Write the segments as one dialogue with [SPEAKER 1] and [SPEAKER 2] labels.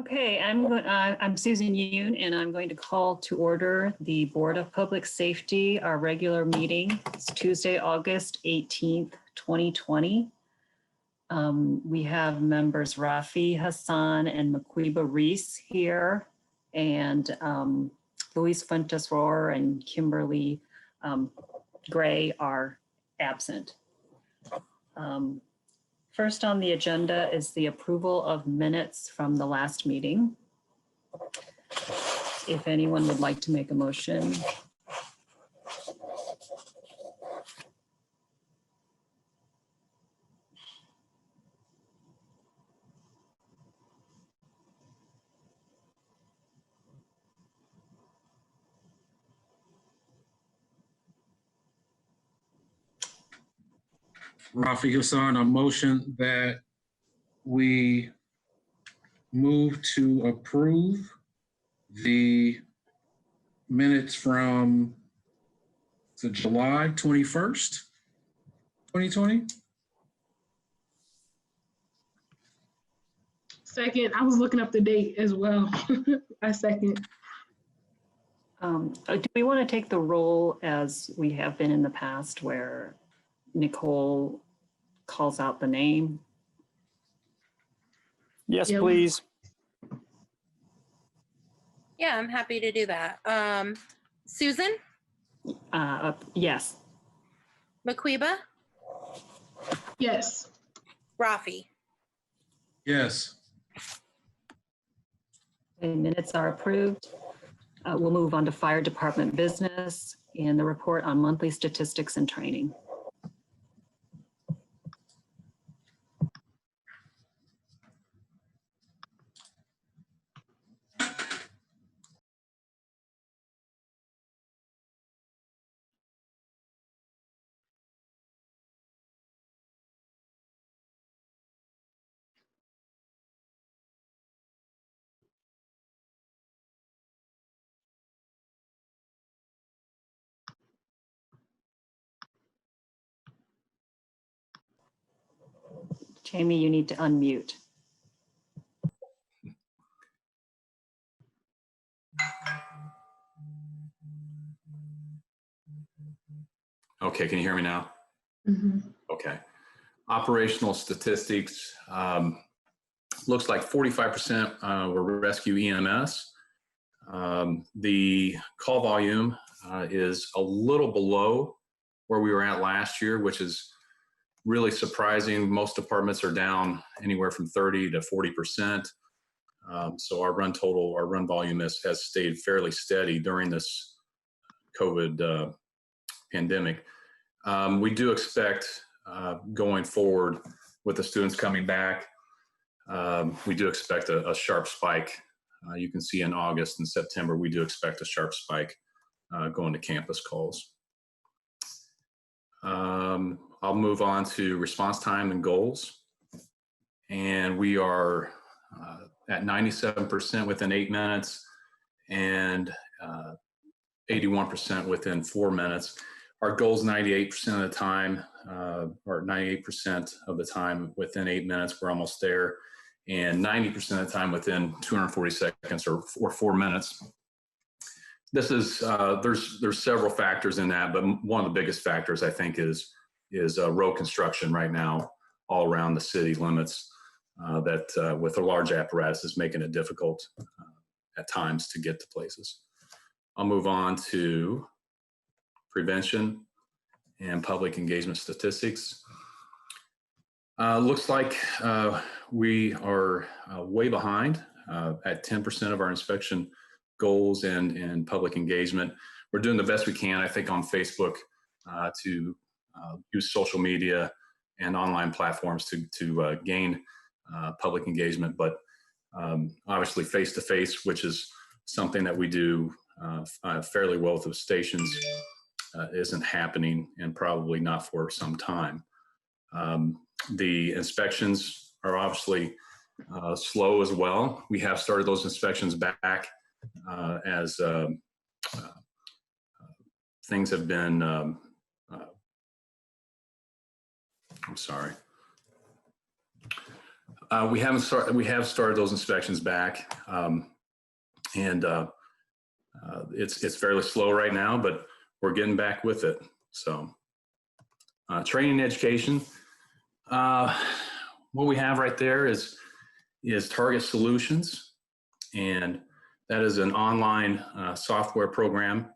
[SPEAKER 1] Okay, I'm Susan Yoon, and I'm going to call to order the Board of Public Safety, our regular meeting. It's Tuesday, August 18th, 2020. We have members Rafi Hassan and Maquiba Reese here, and Luis Fuentes Rohr and Kimberly Gray are absent. First on the agenda is the approval of minutes from the last meeting. If anyone would like to make a motion.
[SPEAKER 2] Rafi Hassan, a motion that we move to approve the minutes from the July 21st, 2020.
[SPEAKER 3] Second, I was looking up the date as well. I second.
[SPEAKER 1] Do we want to take the roll as we have been in the past where Nicole calls out the name?
[SPEAKER 4] Yes, please.
[SPEAKER 5] Yeah, I'm happy to do that. Susan?
[SPEAKER 1] Yes.
[SPEAKER 5] Maquiba?
[SPEAKER 3] Yes.
[SPEAKER 5] Rafi?
[SPEAKER 2] Yes.
[SPEAKER 1] The minutes are approved. We'll move on to fire department business and the report on monthly statistics and training. Jamie, you need to unmute.
[SPEAKER 6] Okay, can you hear me now?
[SPEAKER 3] Mm-hmm.
[SPEAKER 6] Okay. Operational statistics, looks like 45% were rescue EMS. The call volume is a little below where we were at last year, which is really surprising. Most departments are down anywhere from 30 to 40%. So our run volume has stayed fairly steady during this COVID pandemic. We do expect going forward with the students coming back, we do expect a sharp spike. You can see in August and September, we do expect a sharp spike going to campus calls. I'll move on to response time and goals. And we are at 97% within 8 minutes and 81% within 4 minutes. Our goal is 98% of the time, or 98% of the time within 8 minutes, we're almost there. And 90% of the time within 240 seconds or 4 minutes. This is, there's several factors in that, but one of the biggest factors I think is road construction right now all around the city limits that with a large apparatus is making it difficult at times to get to places. I'll move on to prevention and public engagement statistics. Looks like we are way behind at 10% of our inspection goals and public engagement. We're doing the best we can, I think, on Facebook to use social media and online platforms to gain public engagement, but obviously face-to-face, which is something that we do fairly well with the stations, isn't happening and probably not for some time. The inspections are obviously slow as well. We have started those inspections back as things have been, I'm sorry. We haven't started. We have started those inspections back, and it's fairly slow right now, but we're getting back with it. So, training and education. What we have right there is Target Solutions, and that is an online software program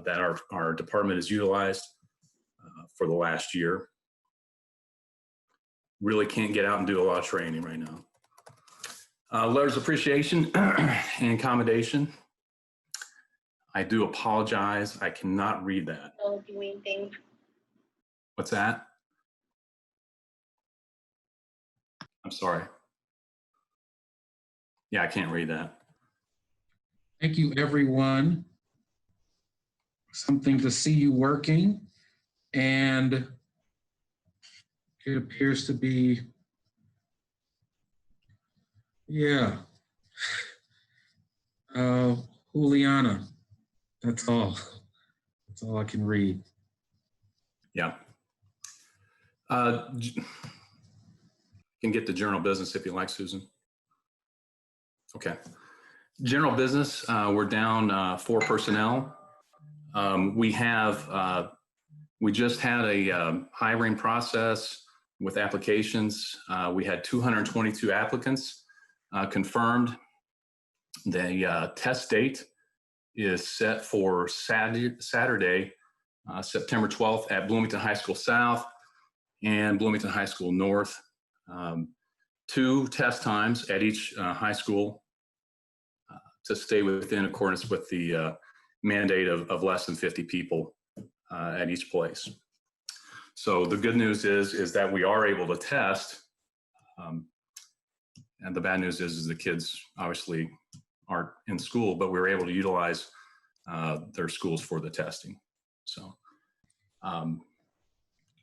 [SPEAKER 6] that our department has utilized for the last year. Really can't get out and do a lot of training right now. Letters of appreciation and commendation. I do apologize. I cannot read that.
[SPEAKER 5] Doing things.
[SPEAKER 6] What's that? I'm sorry. Yeah, I can't read that.
[SPEAKER 2] Thank you, everyone. Something to see you working, and it appears to be, yeah. Juliana, that's all. That's all I can read.
[SPEAKER 6] Yeah. Can get the general business if you like, Susan. Okay. General business, we're down 4 personnel. We just had a hiring process with applications. We had 222 applicants confirmed. The test date is set for Saturday, September 12th at Bloomington High School South and Bloomington High School North. 2 test times at each high school to stay within accordance with the mandate of less than 50 people at each place. So the good news is that we are able to test, and the bad news is the kids obviously aren't in school, but we were able to utilize their schools for the testing. So, and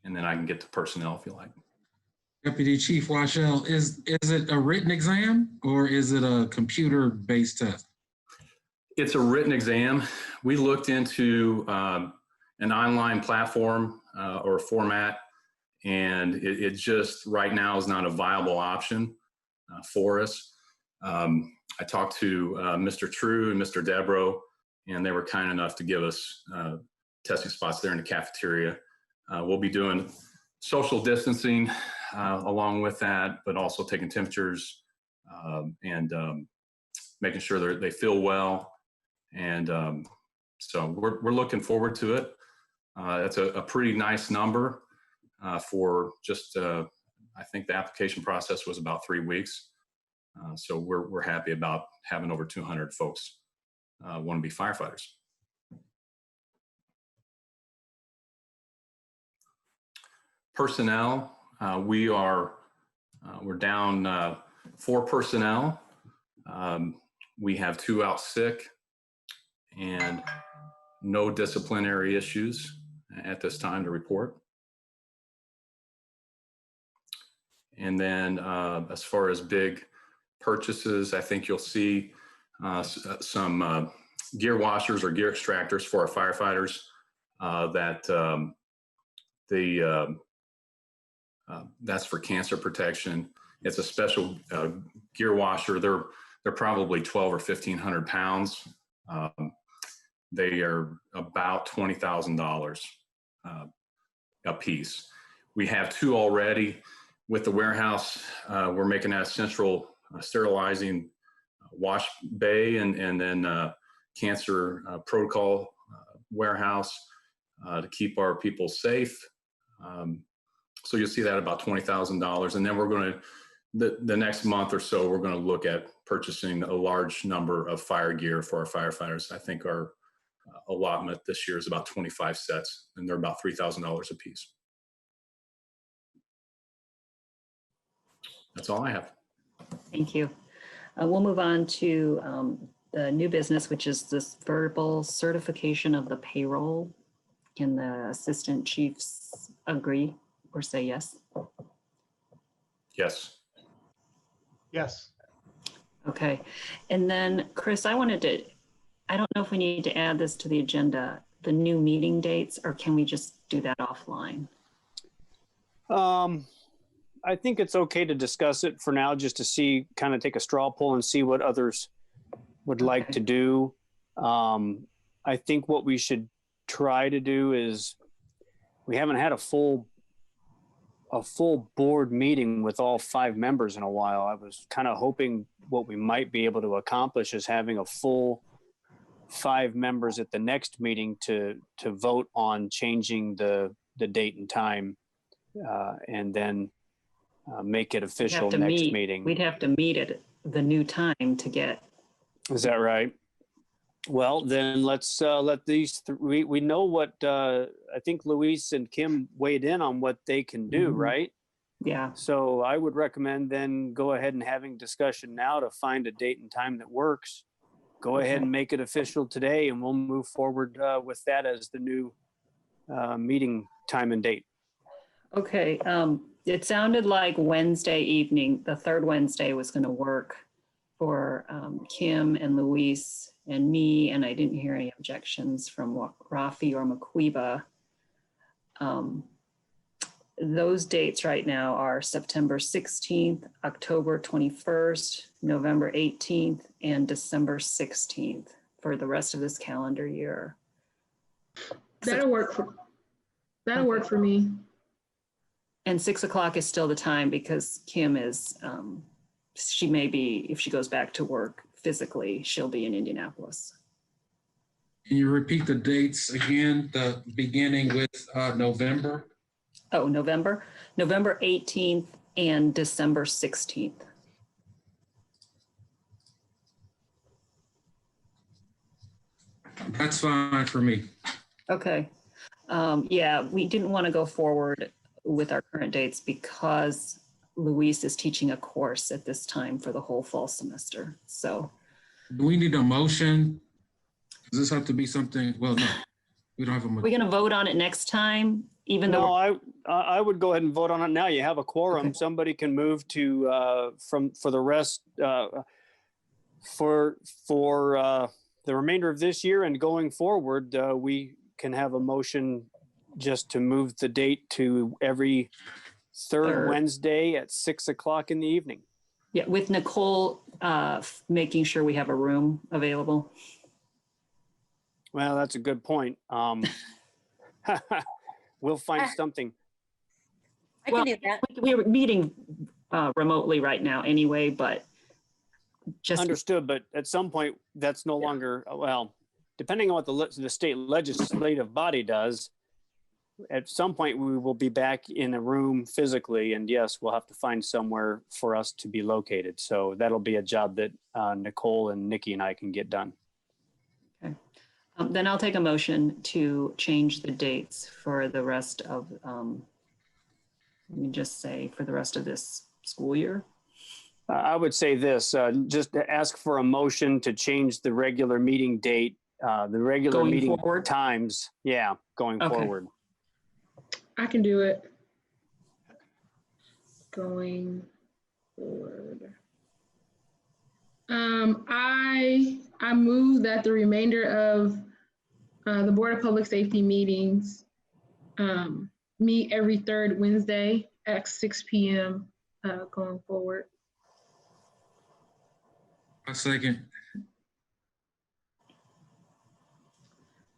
[SPEAKER 6] then I can get to personnel if you like.
[SPEAKER 2] Deputy Chief Washell, is it a written exam or is it a computer-based test?
[SPEAKER 6] It's a written exam. We looked into an online platform or format, and it just right now is not a viable option for us. I talked to Mr. True and Mr. Debro, and they were kind enough to give us testing spots there in the cafeteria. We'll be doing social distancing along with that, but also taking temperatures and making sure they feel well. And so we're looking forward to it. That's a pretty nice number for just, I think the application process was about 3 weeks. So we're happy about having over 200 folks want to be firefighters. Personnel, we're down 4 personnel. We have 2 out sick and no disciplinary issues at this time to report. And then as far as big purchases, I think you'll see some gear washers or gear extractors for our firefighters that's for cancer protection. It's a special gear washer. They're probably 12 or 1,500 pounds. They are about $20,000 a piece. We have 2 already with the warehouse. We're making that a central sterilizing wash bay and then cancer protocol warehouse to keep our people safe. So you'll see that about $20,000. And then we're going to, the next month or so, we're going to look at purchasing a large number of fire gear for our firefighters. I think our allotment this year is about 25 sets, and they're about $3,000 a piece. That's all I have.
[SPEAKER 1] Thank you. We'll move on to the new business, which is this verbal certification of the payroll. Can the assistant chiefs agree or say yes?
[SPEAKER 6] Yes.
[SPEAKER 4] Yes.
[SPEAKER 1] Okay. And then, Chris, I don't know if we need to add this to the agenda, the new meeting dates, or can we just do that offline?
[SPEAKER 7] I think it's okay to discuss it for now, just to see, kind of take a straw poll and see what others would like
[SPEAKER 1] Okay.
[SPEAKER 7] to do. I think what we should try to do is, we haven't had a full board meeting with all 5 members in a while. I was kind of hoping what we might be able to accomplish is having a full 5 members at the next meeting to vote on changing the date and time, and then make it
[SPEAKER 1] We'd have
[SPEAKER 7] official
[SPEAKER 1] to
[SPEAKER 7] next
[SPEAKER 1] meet.
[SPEAKER 7] meeting.
[SPEAKER 1] We'd have to meet at the new time to get,
[SPEAKER 7] Is that right? Well, then let's let these we know what I think Luis and Kim weighed in on what they can do,
[SPEAKER 1] Mhm.
[SPEAKER 7] right?
[SPEAKER 1] yeah,
[SPEAKER 7] So I would recommend then go ahead and having discussion now to find a date and time that works. Go ahead
[SPEAKER 1] Okay.
[SPEAKER 7] and make it official today, and we'll move forward with that as the new meeting time and date.
[SPEAKER 1] okay. It sounded like Wednesday evening, the third Wednesday was going to work for Kim and Luis and me, and I didn't hear any objections from Rafi or Maquiba. Those dates right now are September 16th, October 21st, November 18th, and December 16th for the rest of this calendar year.
[SPEAKER 3] That'll work for me.
[SPEAKER 1] And 6 o'clock is still the time because Kim is, she may be, if she goes back to work physically, she'll be in Indianapolis.
[SPEAKER 2] Can you repeat the dates again, the beginning with November?
[SPEAKER 1] Oh, November 18th and December 16th.
[SPEAKER 2] That's fine for me.
[SPEAKER 1] Okay. Yeah, we didn't want to go forward with our current dates because Luis is teaching a course at this time for the whole fall semester. So,
[SPEAKER 2] Do we need a motion? Does this have to be something? Well, no, we don't have a
[SPEAKER 1] we're
[SPEAKER 2] motion.
[SPEAKER 1] going to vote on it next time, even though.
[SPEAKER 7] No, I would go ahead and vote on it now. You have a quorum.
[SPEAKER 1] Okay.
[SPEAKER 7] Somebody can move to for the rest for the remainder of this year and going forward. We can have a motion just to move the date to every third Wednesday at 6 o'clock in the evening.
[SPEAKER 1] Yeah, with Nicole making sure we have a room available.
[SPEAKER 7] Well, that's a good point. We'll find something.
[SPEAKER 5] I
[SPEAKER 1] Well,
[SPEAKER 5] can do that.
[SPEAKER 1] We're meeting remotely right now anyway, but just
[SPEAKER 7] Understood, but at some point, that's no longer, well, depending on what the state legislative body does, at some point we will be back in a room physically, and yes, we'll have to find somewhere for us to be located. So that'll be a job that Nicole and Nikki and I can get done.
[SPEAKER 1] then I'll take a motion to change the dates for the rest of, let me just say, for the rest of this school year.
[SPEAKER 7] I would say this, just to ask for a motion to change the regular meeting date, the regular
[SPEAKER 1] Going
[SPEAKER 7] meeting
[SPEAKER 1] forward?
[SPEAKER 7] times. Yeah, going
[SPEAKER 1] Okay.
[SPEAKER 7] forward.
[SPEAKER 3] I can do it. Going forward. I move that the remainder of the Board of Public Safety meetings meet every third Wednesday at 6 p.m. Going forward.
[SPEAKER 2] A second.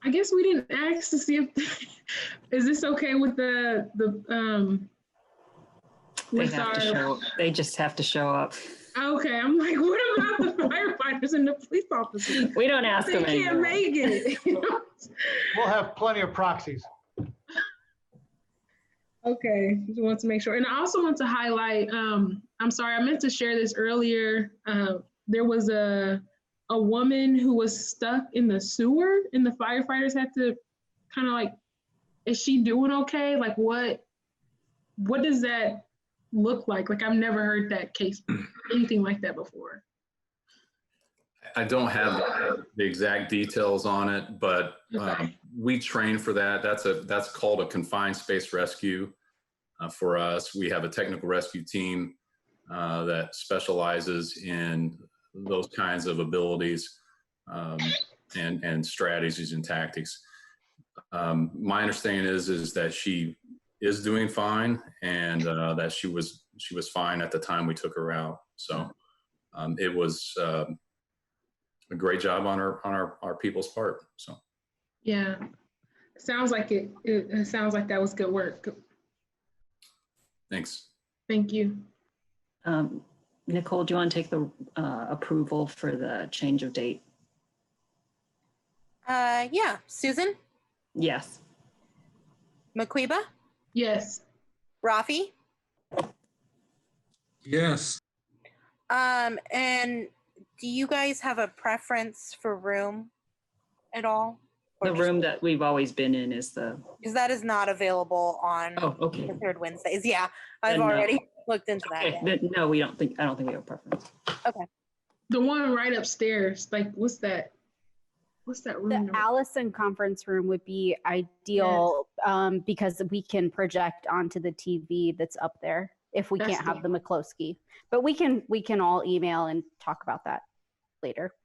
[SPEAKER 3] I guess we didn't ask to see if is this okay with the
[SPEAKER 1] They
[SPEAKER 3] with
[SPEAKER 1] have to
[SPEAKER 3] our
[SPEAKER 1] show, they just have to show up.
[SPEAKER 3] okay. I'm like, what about the firefighters and the police officers?
[SPEAKER 1] We don't ask
[SPEAKER 3] They
[SPEAKER 1] them
[SPEAKER 3] can't
[SPEAKER 1] anymore.
[SPEAKER 3] make it.
[SPEAKER 4] We'll have plenty of proxies.
[SPEAKER 3] Okay, just want to make sure. And I also want to highlight, I'm sorry, I meant to share this earlier. There was a woman who was stuck in the sewer and the firefighters had to kind of like, is she doing okay? Like what does that look like? Like I've never heard that case, anything like that before.
[SPEAKER 6] I don't have the exact details on it, but
[SPEAKER 3] Okay.
[SPEAKER 6] we train for that. That's called a confined space rescue for us. We have a technical rescue team that specializes in those kinds of abilities and strategies and tactics. My understanding is that she is doing fine and that she was fine at the time we took her out. So it was a great job on our people's part. So
[SPEAKER 3] Yeah. Sounds like it sounds like that was good work.
[SPEAKER 6] thanks.
[SPEAKER 3] Thank you.
[SPEAKER 1] Nicole, do you want to take the approval for the change of date?
[SPEAKER 5] Yeah, Susan,
[SPEAKER 1] Yes.
[SPEAKER 5] Maquiba,
[SPEAKER 3] Yes.
[SPEAKER 5] Rafi,
[SPEAKER 2] Yes.
[SPEAKER 5] and do you guys have a preference for room at all?
[SPEAKER 1] The room that we've always been in is the,
[SPEAKER 5] Because that is not available on
[SPEAKER 1] oh, okay.
[SPEAKER 5] the third Wednesdays. Yeah, I've
[SPEAKER 1] Then,
[SPEAKER 5] already looked into that.
[SPEAKER 1] Okay, then, no, I don't think we have a preference.
[SPEAKER 3] The one right upstairs, like what's that? What's that room?
[SPEAKER 8] The
[SPEAKER 3] number?
[SPEAKER 8] Allison conference room would be ideal because we can project onto the TV that's up there if we
[SPEAKER 3] That's
[SPEAKER 8] can't have the McCloskey. But we can all email and talk about that later.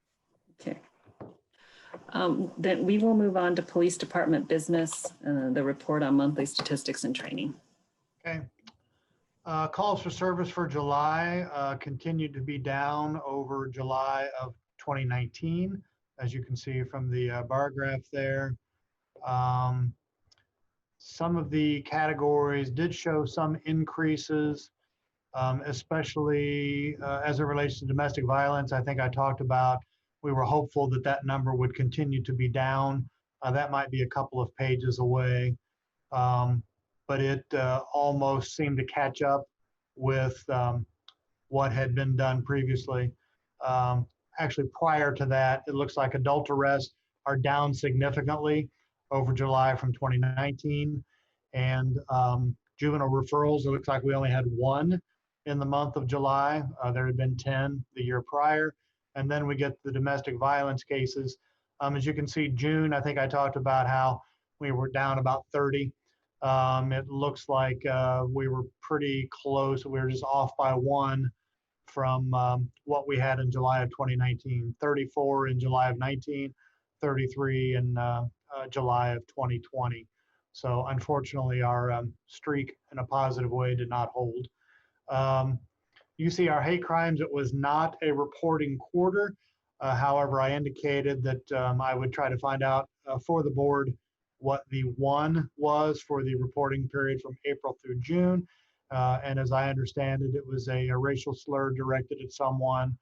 [SPEAKER 1] Okay. Then we will move on to police department business, the report on monthly statistics and training.
[SPEAKER 4] Okay. Calls for service for July continued to be down over July of 2019, as you can see from the bar graph there. Some of the categories did show some increases, especially as it relates to domestic violence. I think I talked about, we were hopeful that that number would continue to be down. That might be a couple of pages away. But it almost seemed to catch up with what had been done previously. Actually, prior to that, it looks like adult arrests are down significantly over July from 2019. And juvenile referrals, it looks like we only had one in the month of July. There had been 10 the year prior. And then we get the domestic violence cases. As you can see, June, I think I talked about how we were down about 30. It looks like we were pretty close. We were just off by one from what we had in July of 2019, 34 in July of 19, 33 in July of 2020. So unfortunately, our streak in a positive way did not hold. You see our hate crimes, it was not a reporting quarter. However, I indicated that I would try to find out for the board what the one was for the reporting period from April through June. And as I understand it, it was a racial slur directed at someone,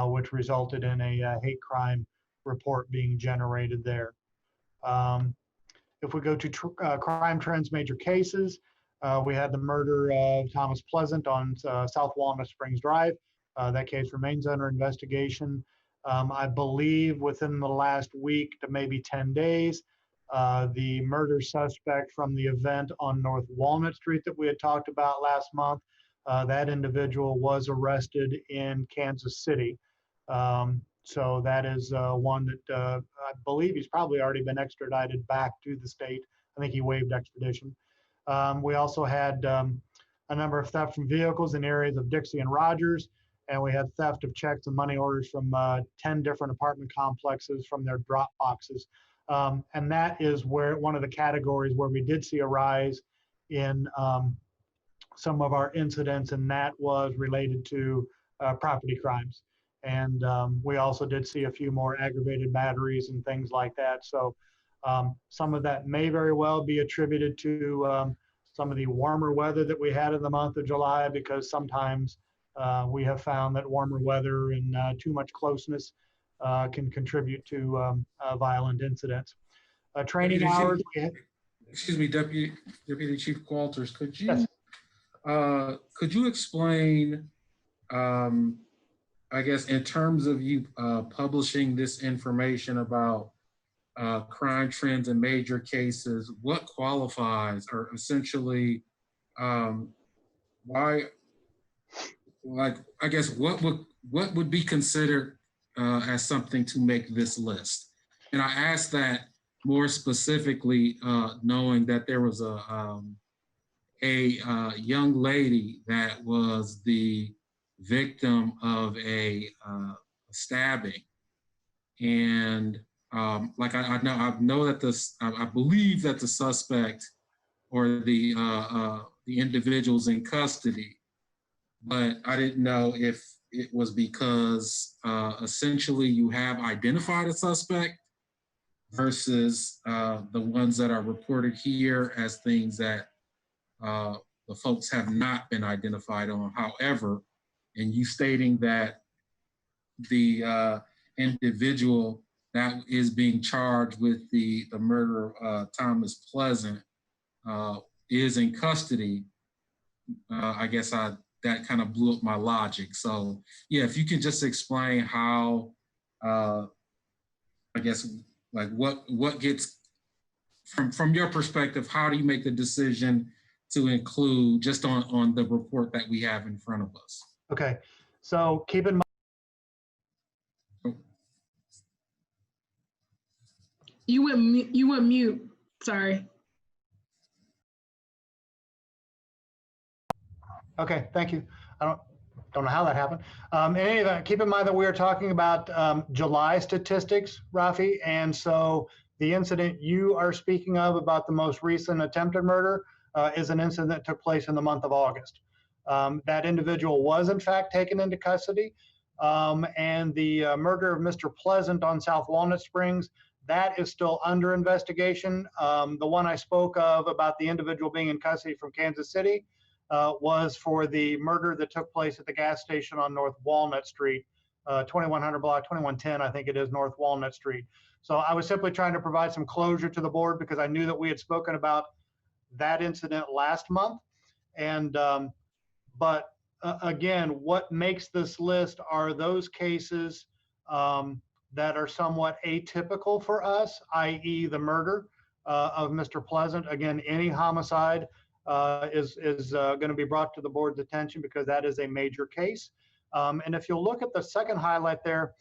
[SPEAKER 4] which resulted in a hate crime report being generated there. If we go to crime trends, major cases, we had the murder of Thomas Pleasant on South Walnut Springs Drive. That case remains under investigation. I believe within the last week to maybe 10 days, the murder suspect from the event on North Walnut Street that we had talked about last month, that individual was arrested in Kansas City. So that is one that I believe he's probably already been extradited back to the state. I think he waived extradition. We also had a number of theft from vehicles in areas of Dixie and Rogers, and we had theft of checks and money orders from 10 different apartment complexes from their drop boxes. And that is where one of the categories where we did see a rise in some of our incidents, and that was related to property crimes. And we also did see a few more aggravated batteries and things like that. So some of that may very well be attributed to some of the warmer weather that we had in the month of July, because sometimes we have found that warmer weather and too much closeness can contribute to violent incidents. Training hours.
[SPEAKER 2] Excuse me, Deputy Chief Walters, could you
[SPEAKER 4] Yes.
[SPEAKER 2] Explain, I guess, in terms of you publishing this information about crime trends and major cases, what qualifies, or essentially why, like, I guess, what would be considered as something to make this list? And I ask that more specifically, knowing that there was a young lady that was the victim of a stabbing, and like I know that I believe that the suspect or the individuals in custody but I didn't know if it was because essentially you have identified a suspect versus the ones that are reported here as things that the folks have not been identified on. However, and you stating that the individual that is being charged with the murder of Thomas Pleasant is in custody, I guess that kind of blew up my logic. So yeah, if you can just explain how, I guess, like what gets from your perspective, how do you make the decision to include just on the report that we have in front of us?
[SPEAKER 4] Okay, so keep in mind.
[SPEAKER 3] You went mute. Sorry.
[SPEAKER 4] Okay, thank you. I don't know how that happened. In any event, keep in mind that we are talking about July statistics, Rafi, and so the incident you are speaking of about the most recent attempted murder is an incident that took place in the month of August. That individual was in fact taken into custody, and the murder of Mr. Pleasant on South Walnut Springs, that is still under investigation. The one I spoke of about the individual being in custody from Kansas City was for the murder that took place at the gas station on North Walnut Street, 2100 block, 2110, I think it is, North Walnut Street. So I was simply trying to provide some closure to the board because I knew that we had spoken about that incident last month. And, but again, what makes this list are those cases that are somewhat atypical for us, i.e. the murder of Mr. Pleasant. Again, any homicide is going to be brought to the board's attention because that is a major case. And if you'll look at the second highlight there,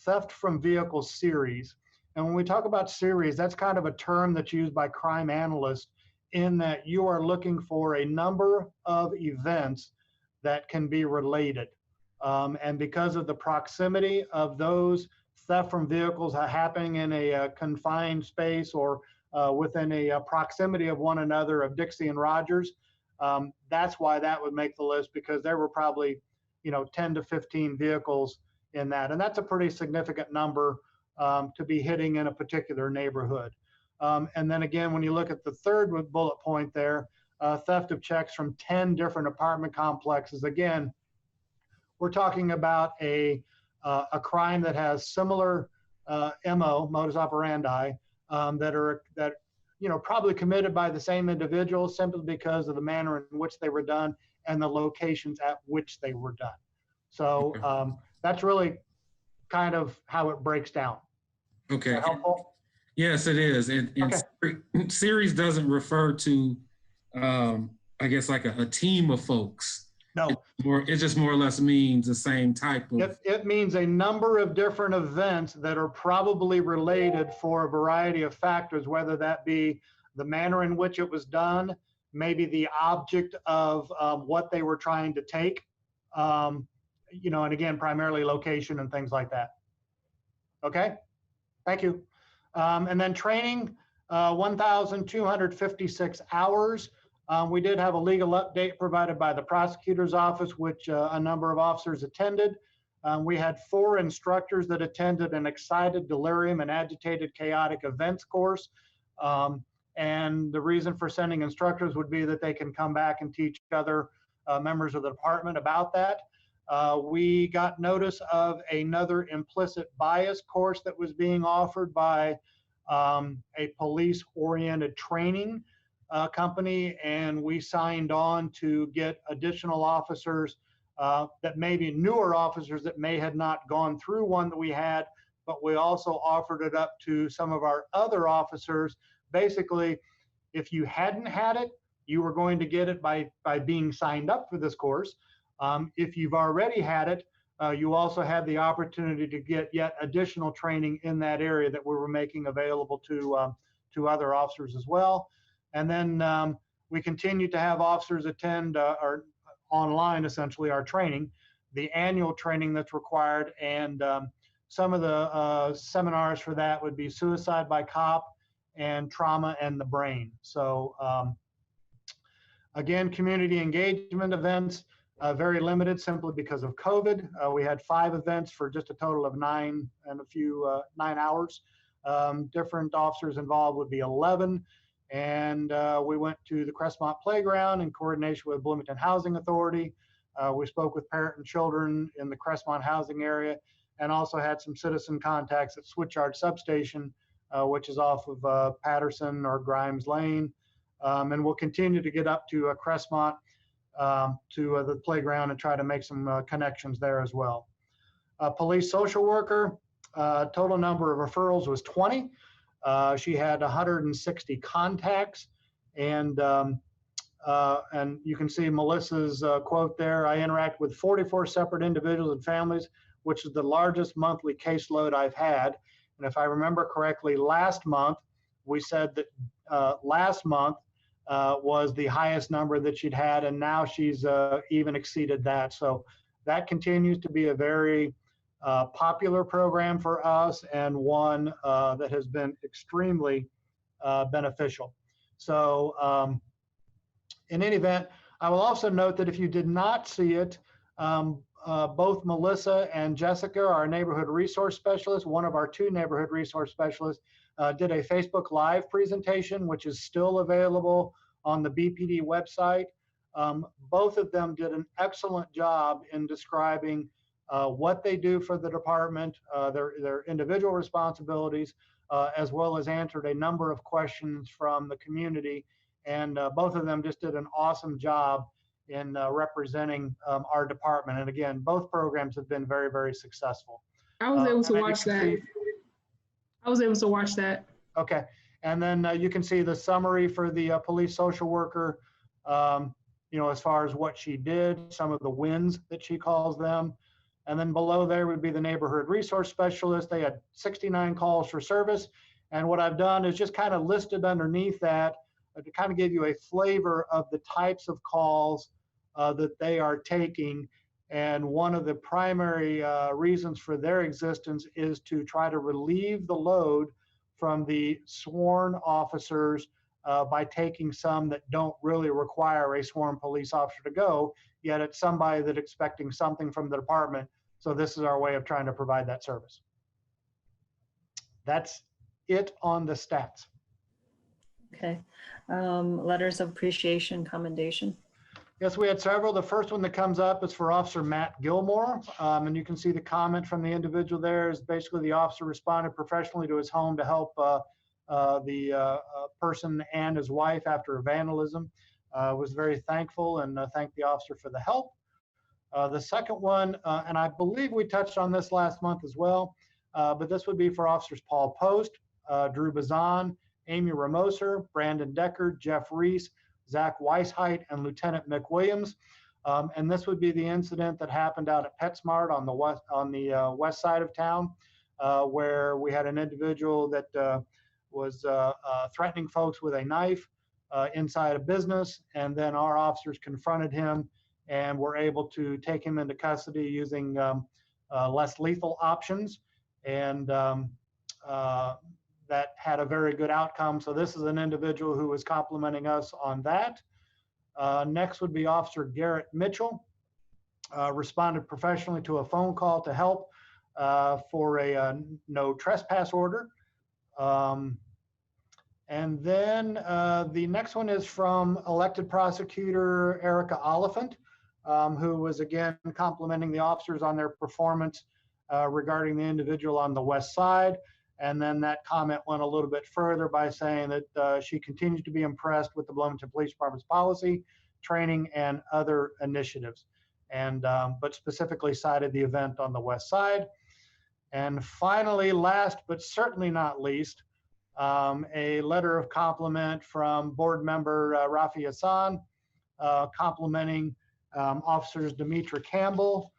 [SPEAKER 4] theft from vehicle series. And when we talk about series, that's kind of a term that's used by crime analysts in that you are looking for a number of events that can be related. And because of the proximity of those theft from vehicles happening in a confined space or within a proximity of one another of Dixie and Rogers, that's why that would make the list, because there were probably 10 to 15 vehicles in that, and that's a pretty significant number to be hitting in a particular neighborhood. And then again, when you look at the third bullet point there, theft of checks from 10 different apartment complexes. Again, we're talking about a crime that has similar modus operandi, that probably committed by the same individual simply because of the manner in which they were done and the locations at which they were done. So that's really kind of how it breaks down.
[SPEAKER 2] Okay.
[SPEAKER 4] Is that helpful?
[SPEAKER 2] Yes, it is. And
[SPEAKER 4] Okay.
[SPEAKER 2] Series doesn't refer to, I guess, like a team of folks.
[SPEAKER 4] No.
[SPEAKER 2] It just more or less means the same type of.
[SPEAKER 4] It means a number of different events that are probably related for a variety of factors, whether that be the manner in which it was done, maybe the object of what they were trying to take, and again, primarily location and things like that. Okay, thank you. And then training, 1,256 hours. We did have a legal update provided by the prosecutor's office, which a number of officers attended. We had 4 instructors that attended an excited, delirium, and agitated chaotic events course. And the reason for sending instructors would be that they can come back and teach other members of the department about that. We got notice of another implicit bias course that was being offered by a police-oriented training company, and we signed on to get additional officers that maybe newer officers that may have not gone through one that we had, but we also offered it up to some of our other officers. Basically, if you hadn't had it, you were going to get it by being signed up for this course. If you've already had it, you also had the opportunity to get yet additional training in that area that we were making available to other officers as well. And then we continue to have officers attend our online, essentially, our training, the annual training that's required. And some of the seminars for that would be suicide by cop and trauma and the brain. So again, community engagement events. very limited simply because of COVID. We had 5 events for just a total of 9 hours. Different officers involved would be 11. And we went to the Crestmont Playground in coordination with Bloomington Housing Authority. We spoke with parent and children in the Crestmont housing area, and also had some citizen contacts at Switchyard Substation, which is off of Patterson or Grimes Lane. And we'll continue to get up to Crestmont to the playground and try to make some connections there as well. Police social worker, total number of referrals was 20. She had 160 contacts, and you can see Melissa's quote there. I interact with 44 separate individuals and families, which is the largest monthly caseload I've had. And if I remember correctly, last month, we said that last month was the highest number that she'd had, and now she's even exceeded that. So that continues to be a very popular program for us, and one that has been extremely beneficial. So in any event, I will also note that if you did not see it, both Melissa and Jessica, our neighborhood resource specialists, one of our 2 neighborhood resource specialists, did a Facebook Live presentation, which is still available on the BPD website. Both of them did an excellent job in describing what they do for the department, their individual responsibilities, as well as answered a number of questions from the community. And both of them just did an awesome job in representing our department. And again, both programs have been very, very successful.
[SPEAKER 3] I was able to watch that. I was able to watch that.
[SPEAKER 4] Okay. And then you can see the summary for the police social worker, as far as what she did, some of the wins that she calls them. And then below there would be the neighborhood resource specialist. They had 69 calls for service. And what I've done is just kind of listed underneath that to kind of give you a flavor of the types of calls that they are taking. And one of the primary reasons for their existence is to try to relieve the load from the sworn officers by taking some that don't really require a sworn police officer to go, yet it's somebody that's expecting something from the department. So this is our way of trying to provide that service. That's it on the stats.
[SPEAKER 1] Okay. Letters of appreciation, commendation.
[SPEAKER 4] Yes, we had several. The first one that comes up is for Officer Matt Gilmore. And you can see the comment from the individual there is basically the officer responded professionally to his home to help the person and his wife after vandalism. Was very thankful and thanked the officer for the help. The second one, and I believe we touched on this last month as well, but this would be for Officers Paul Post, Drew Bazan, Amy Ramoser, Brandon Decker, Jeff Reese, Zach Weisheit, and Lieutenant Mick Williams. And this would be the incident that happened out at PetSmart on the west side of town, where we had an individual that was threatening folks with a knife inside a business, and then our officers confronted him and were able to take him into custody using less lethal options, and that had a very good outcome. So this is an individual who was complimenting us on that. Next would be Officer Garrett Mitchell, responded professionally to a phone call to help for a no trespass order. And then the next one is from elected prosecutor Erica Oliphant, who was again complimenting the officers on their performance regarding the individual on the west side. And then that comment went a little bit further by saying that she continues to be impressed with the Bloomington Police Department's policy, training, and other initiatives, and but specifically cited the event on the west side. And finally, last but certainly not least, a letter of compliment from board member Rafi Hassan, complimenting officers Demetra Campbell,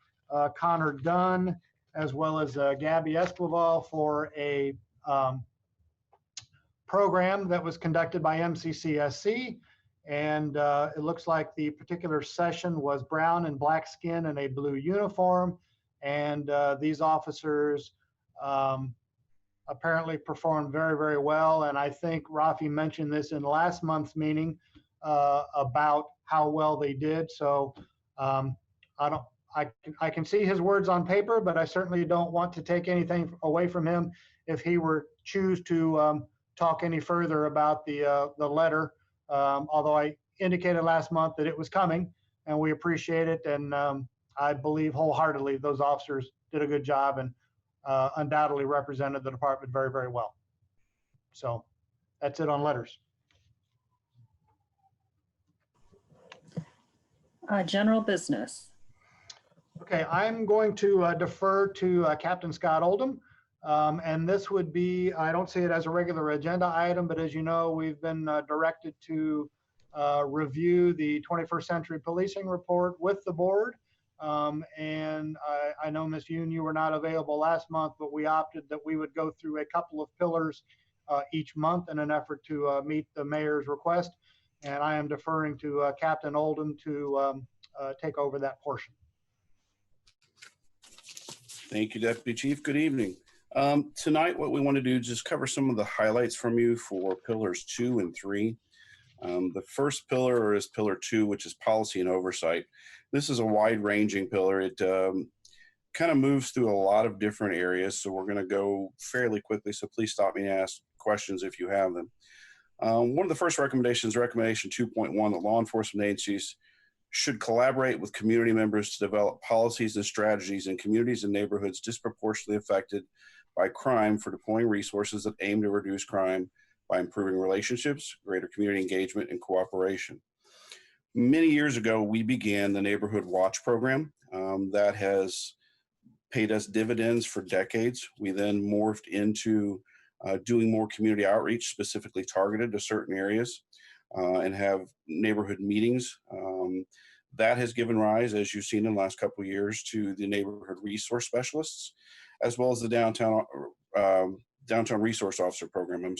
[SPEAKER 4] Connor Dunn, as well as Gabby Esquivel for a program that was conducted by MCCSC. And it looks like the particular session was brown and black skin in a blue uniform. And these officers apparently performed very, very well. And I think Rafi mentioned this in last month's meeting about how well they did. So I can see his words on paper, but I certainly don't want to take anything away from him if he were choose to talk any further about the letter. Although I indicated last month that it was coming, and we appreciate it, and I believe wholeheartedly those officers did a good job and undoubtedly represented the department very, very well. So that's it on letters.
[SPEAKER 1] General business.
[SPEAKER 4] Okay, I'm going to defer to Captain Scott Oldham. And this would be, I don't see it as a regular agenda item, but as you know, we've been directed to review the 21st Century Policing Report with the board. And I know, Ms. Yoon, you were not available last month, but we opted that we would go through a couple of pillars each month in an effort to meet the mayor's request. And I am deferring to Captain Oldham to take over that portion.
[SPEAKER 9] Thank you, Deputy Chief. Good evening. Tonight, what we want to do is just cover some of the highlights from you for pillars 2 and 3. The first pillar is pillar 2, which is policy and oversight. This is a wide-ranging pillar. It kind of moves through a lot of different areas, so we're going to go fairly quickly, so please stop me and ask questions if you have them. One of the first recommendations, recommendation 2.1, that law enforcement agencies should collaborate with community members to develop policies and strategies in communities and neighborhoods disproportionately affected by crime for deploying resources that aim to reduce crime by improving relationships, greater community engagement, and cooperation. Many years ago, we began the Neighborhood Watch program that has paid us dividends for decades. We then morphed into doing more community outreach, specifically targeted to certain areas, and have neighborhood meetings. That has given rise, as you've seen in the last couple of years, to the neighborhood resource specialists, as well as the downtown resource officer program.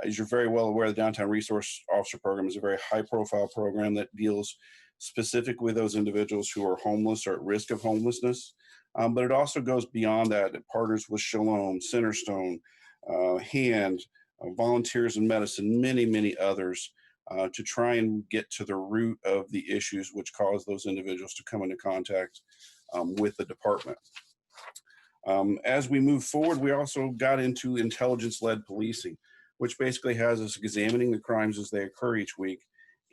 [SPEAKER 9] As you're very well aware, the downtown resource officer program is a very high-profile program that deals specifically with those individuals who are homeless or at risk of homelessness. But it also goes beyond that. It partners with Shalom, Centerstone, HAND, Volunteers in Medicine, many, many others, to try and get to the root of the issues which cause those individuals to come into contact with the department. As we move forward, we also got into intelligence-led policing, which basically has us examining the crimes as they occur each week,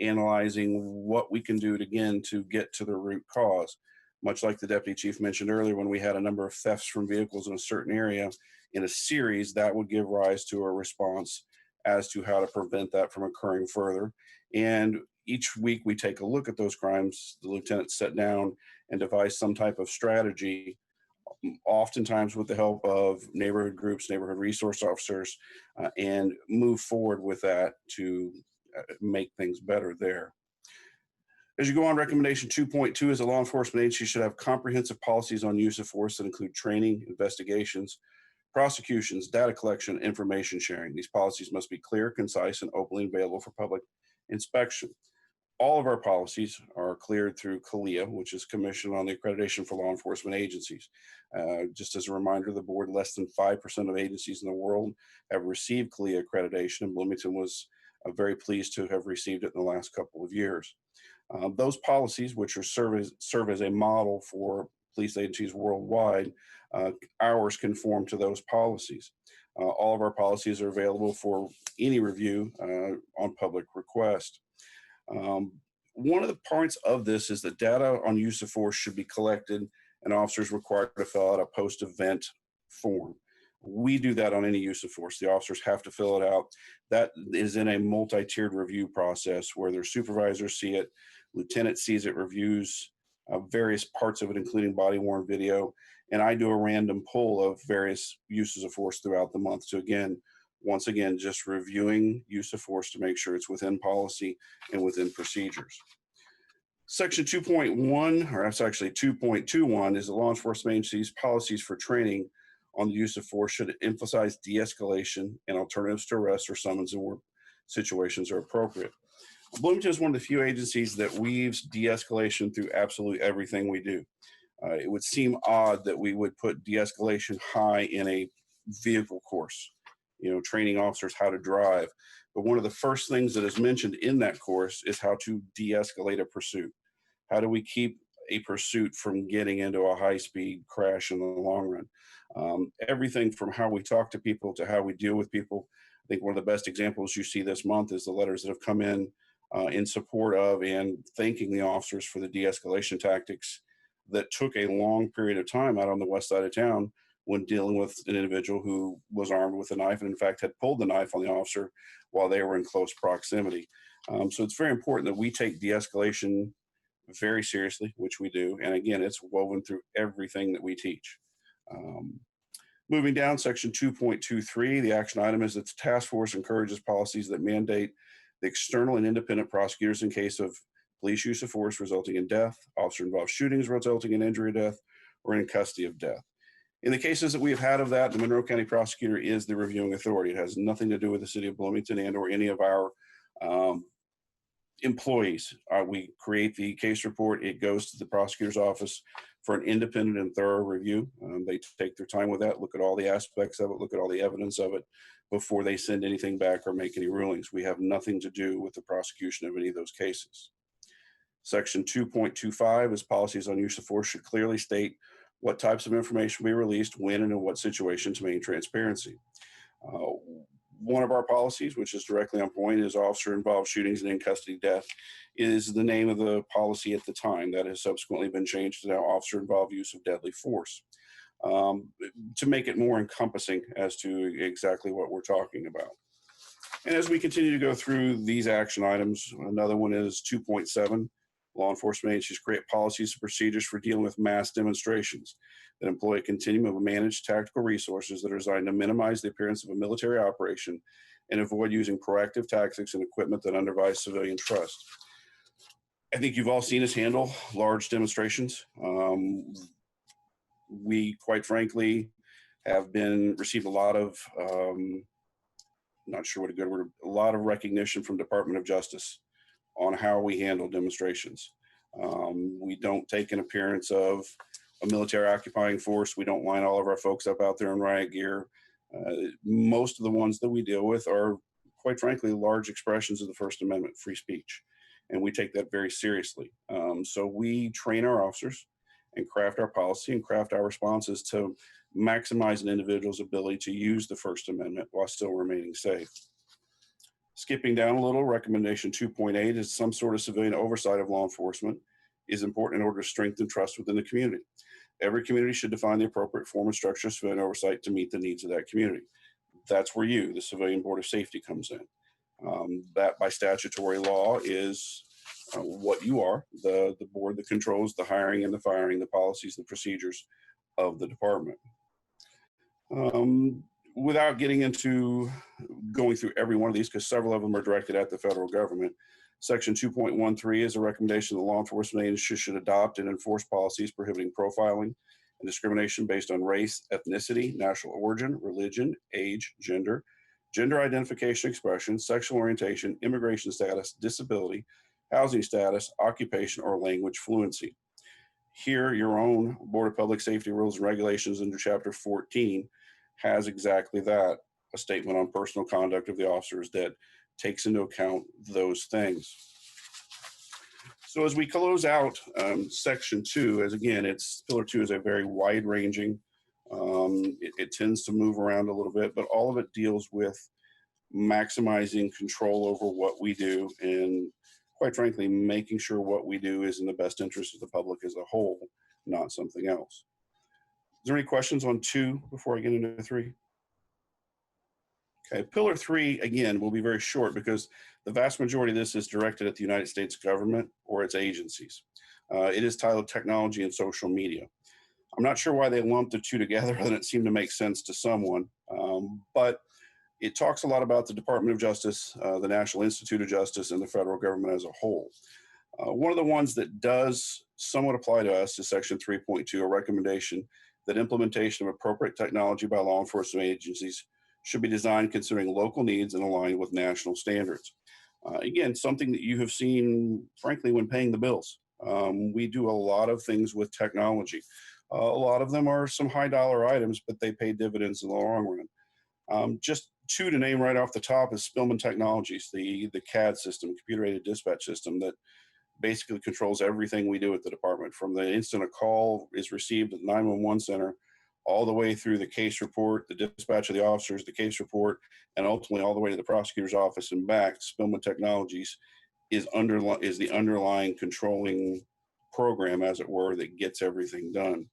[SPEAKER 9] analyzing what we can do to get to the root cause. Much like the Deputy Chief mentioned earlier, when we had a number of thefts from vehicles in a certain area in a series, that would give rise to a response as to how to prevent that from occurring further. And each week we take a look at those crimes. The lieutenants sit down and devise some type of strategy, oftentimes with the help of neighborhood groups, neighborhood resource officers, and move forward with that to make things better there. As you go on, recommendation 2.2 is a law enforcement agency should have comprehensive policies on use of force that include training, investigations, prosecutions, data collection, information sharing. These policies must be clear, concise, and openly available for public inspection. All of our policies are cleared through CALEA, which is Commission on the Accreditation for Law Enforcement Agencies. Just as a reminder, the board, less than 5% of agencies in the world have received CALEA accreditation, and Bloomington was very pleased to have received it in the last couple of years. Those policies, which serve as a model for police agencies worldwide, ours conform to those policies. All of our policies are available for any review on public request. One of the parts of this is that data on use of force should be collected and officers required to fill out a post-event form. We do that on any use of force. The officers have to fill it out. That is in a multi-tiered review process where their supervisors see it, lieutenant sees it, reviews various parts of it, including body-worn video, and I do a random pull of various uses of force throughout the month. So once again, just reviewing use of force to make sure it's within policy and within procedures. Section 2.1, or that's actually 2.21, is the law enforcement agencies' policies for training on the use of force should emphasize de-escalation and alternatives to arrest or summons in where situations are appropriate. Bloomington is one of the few agencies that weaves de-escalation through absolutely everything we do. It would seem odd that we would put de-escalation high in a vehicle course, training officers how to drive. But one of the first things that is mentioned in that course is how to de-escalate a pursuit. How do we keep a pursuit from getting into a high-speed crash in the long run. Everything from how we talk to people to how we deal with people. I think one of the best examples you see this month is the letters that have come in support of and thanking the officers for the de-escalation tactics that took a long period of time out on the west side of town when dealing with an individual who was armed with a knife and in fact had pulled the knife on the officer while they were in close proximity. So it's very important that we take de-escalation very seriously, which we do. And again, it's woven through everything that we teach. Moving down, section 2.23, the action item is that the task force encourages policies that mandate the external and independent prosecutors in case of police use of force resulting in death, officer-involved shootings resulting in injury or death, or in custody of death. In the cases that we have had of that, the Monroe County prosecutor is the reviewing authority. It has nothing to do with the city of Bloomington and or any of our employees. We create the case report. It goes to the prosecutor's office for an independent and thorough review. They take their time with that, look at all the aspects of it, look at all the evidence of it before they send anything back or make any rulings. We have nothing to do with the prosecution of any of those cases. Section 2.25 is policies on use of force should clearly state what types of information will be released, when, and in what situation to maintain transparency. One of our policies, which is directly on point, is officer-involved shootings and in-custody death, is the name of the policy at the time. That has subsequently been changed to now officer-involved use of deadly force, to make it more encompassing as to exactly what we're talking about. And as we continue to go through these action items, another one is 2.7. Law enforcement agencies create policies and procedures for dealing with mass demonstrations that employ a continuum of managed tactical resources that are designed to minimize the appearance of a military operation and avoid using proactive tactics and equipment that undermine civilian trust. I think you've all seen us handle large demonstrations. We, quite frankly, have received a lot of, not sure what a good word, a lot of recognition from Department of Justice on how we handle demonstrations. We don't take an appearance of a military occupying force. We don't line all of our folks up out there in riot gear. Most of the ones that we deal with are, quite frankly, large expressions of the First Amendment, free speech. And we take that very seriously. So we train our officers and craft our policy and craft our responses to maximize an individual's ability to use the First Amendment while still remaining safe. Skipping down a little, recommendation 2.8 is some sort of civilian oversight of law enforcement is important in order to strengthen trust within the community. Every community should define the appropriate form and structure of civilian oversight to meet the needs of that community. That's where you, the Civilian Board of Safety, comes in. That by statutory law is what you are, the board that controls the hiring and the firing, the policies, the procedures of the department. Without getting into going through every one of these, because several of them are directed at the federal government, section 2.13 is a recommendation that law enforcement agencies should adopt and enforce policies prohibiting profiling and discrimination based on race, ethnicity, national origin, religion, age, gender identification expression, sexual orientation, immigration status, disability, housing status, occupation, or language fluency. Here, your own Board of Public Safety Rules and Regulations under Chapter 14 has exactly that, a statement on personal conduct of the officers that takes into account those things. So as we close out section 2, as again, pillar 2 is a very wide-ranging, it tends to move around a little bit, but all of it deals with maximizing control over what we do and, quite frankly, making sure what we do is in the best interest of the public as a whole, not something else. Is there any questions on 2 before I get into 3? Okay, pillar 3, again, will be very short because the vast majority of this is directed at the United States government or its agencies. It is titled Technology and Social Media. I'm not sure why they lumped the 2 together, other than it seemed to make sense to someone, but it talks a lot about the Department of Justice, the National Institute of Justice, and the federal government as a whole. One of the ones that does somewhat apply to us is section 3.2, a recommendation that implementation of appropriate technology by law enforcement agencies should be designed considering local needs and aligned with national standards. Again, something that you have seen, frankly, when paying the bills. We do a lot of things with technology. A lot of them are some high dollar items, but they pay dividends in the long run. Just 2 to name right off the top is Spillman Technologies, the CAD system, computer aided dispatch system that basically controls everything we do at the department, from the instant a call is received at the 911 center, all the way through the case report, the dispatch of the officers, the case report, and ultimately all the way to the prosecutor's office and back. Spillman Technologies is the underlying controlling program, as it were, that gets everything done.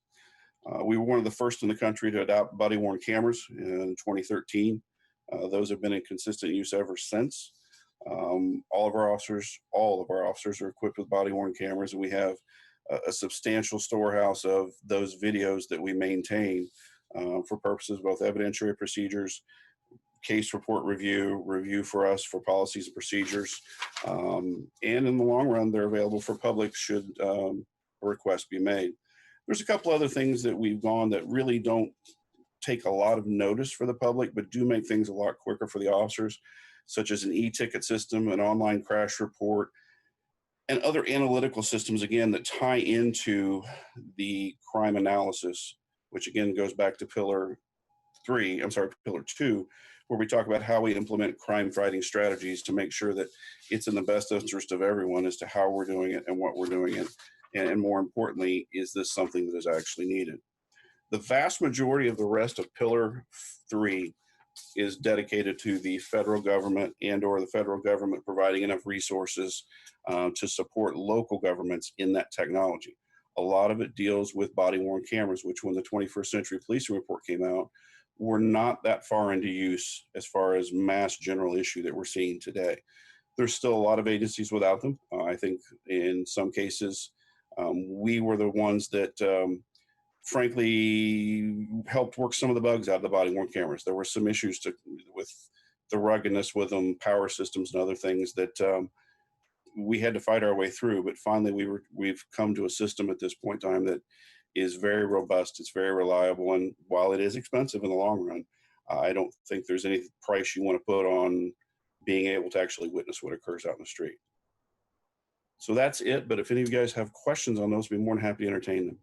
[SPEAKER 9] We were one of the first in the country to adopt body-worn cameras in 2013. Those have been in consistent use ever since. All of our officers are equipped with body-worn cameras, and we have a substantial storehouse of those videos that we maintain for purposes of both evidentiary procedures, case report review for us for policies and procedures. And in the long run, they're available for public should a request be made. There's a couple other things that we've gone that really don't take a lot of notice for the public, but do make things a lot quicker for the officers, such as an e-ticket system, an online crash report, and other analytical systems, again, that tie into the crime analysis, which again goes back to pillar 2, where we talk about how we implement crime fighting strategies to make sure that it's in the best interest of everyone as to how we're doing it and what we're doing it. And more importantly, is this something that is actually needed? The vast majority of the rest of pillar 3 is dedicated to the federal government and/or the federal government providing enough resources to support local governments in that technology. A lot of it deals with body-worn cameras, which when the 21st Century Policing Report came out, were not that far into use as far as mass general issue that we're seeing today. There's still a lot of agencies without them. I think in some cases, we were the ones that frankly helped work some of the bugs out of the body-worn cameras. There were some issues with the ruggedness with them, power systems and other things that we had to fight our way through. But finally, we've come to a system at this point in time that is very robust. It's very reliable. And while it is expensive in the long run, I don't think there's any price you want to put on being able to actually witness what occurs out in the street. So that's it. But if any of you guys have questions on those, I'd be more than happy to entertain them.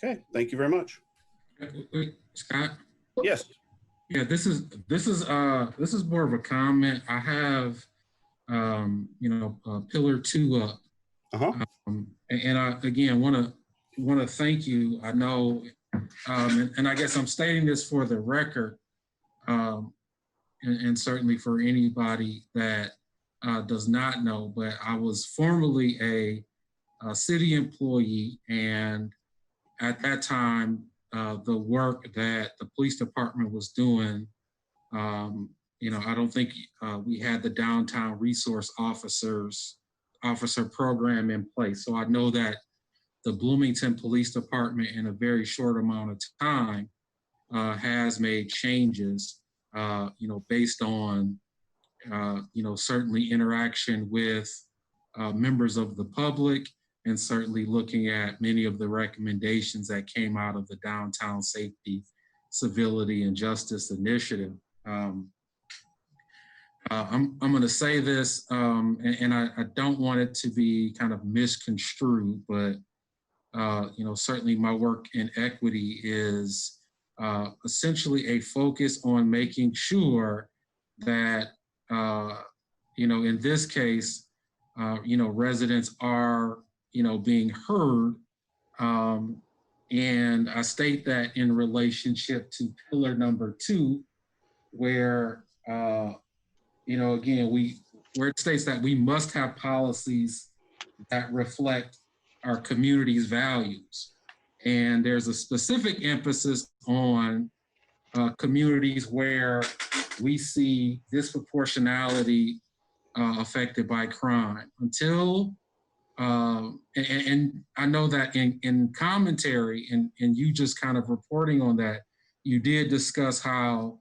[SPEAKER 9] Okay, thank you very much.
[SPEAKER 2] Wait, Scott?
[SPEAKER 9] Yes.
[SPEAKER 2] Yeah, this is more of a comment. I have, pillar 2 up. And I again want to thank you. I know, and I guess I'm stating this for the record, and certainly for anybody that does not know, but I was formerly a city employee, and at that time, the work that the police department was doing, I don't think we had the downtown resource officer program in place. So I know that the Bloomington Police Department in a very short amount of time has made changes, based on, certainly interaction with members of the public, and certainly looking at many of the recommendations that came out of the Downtown Safety, Civility, and Justice Initiative. I'm going to say this, and I don't want it to be kind of misconstrued, but certainly my work in equity is essentially a focus on making sure that in this case, residents are being heard, and I state that in relationship to pillar number 2, where again, where it states that we must have policies that reflect our community's values. And there's a specific emphasis on communities where we see disproportionality affected by crime. Until, and I know that in commentary, and you just kind of reporting on that, you did discuss how,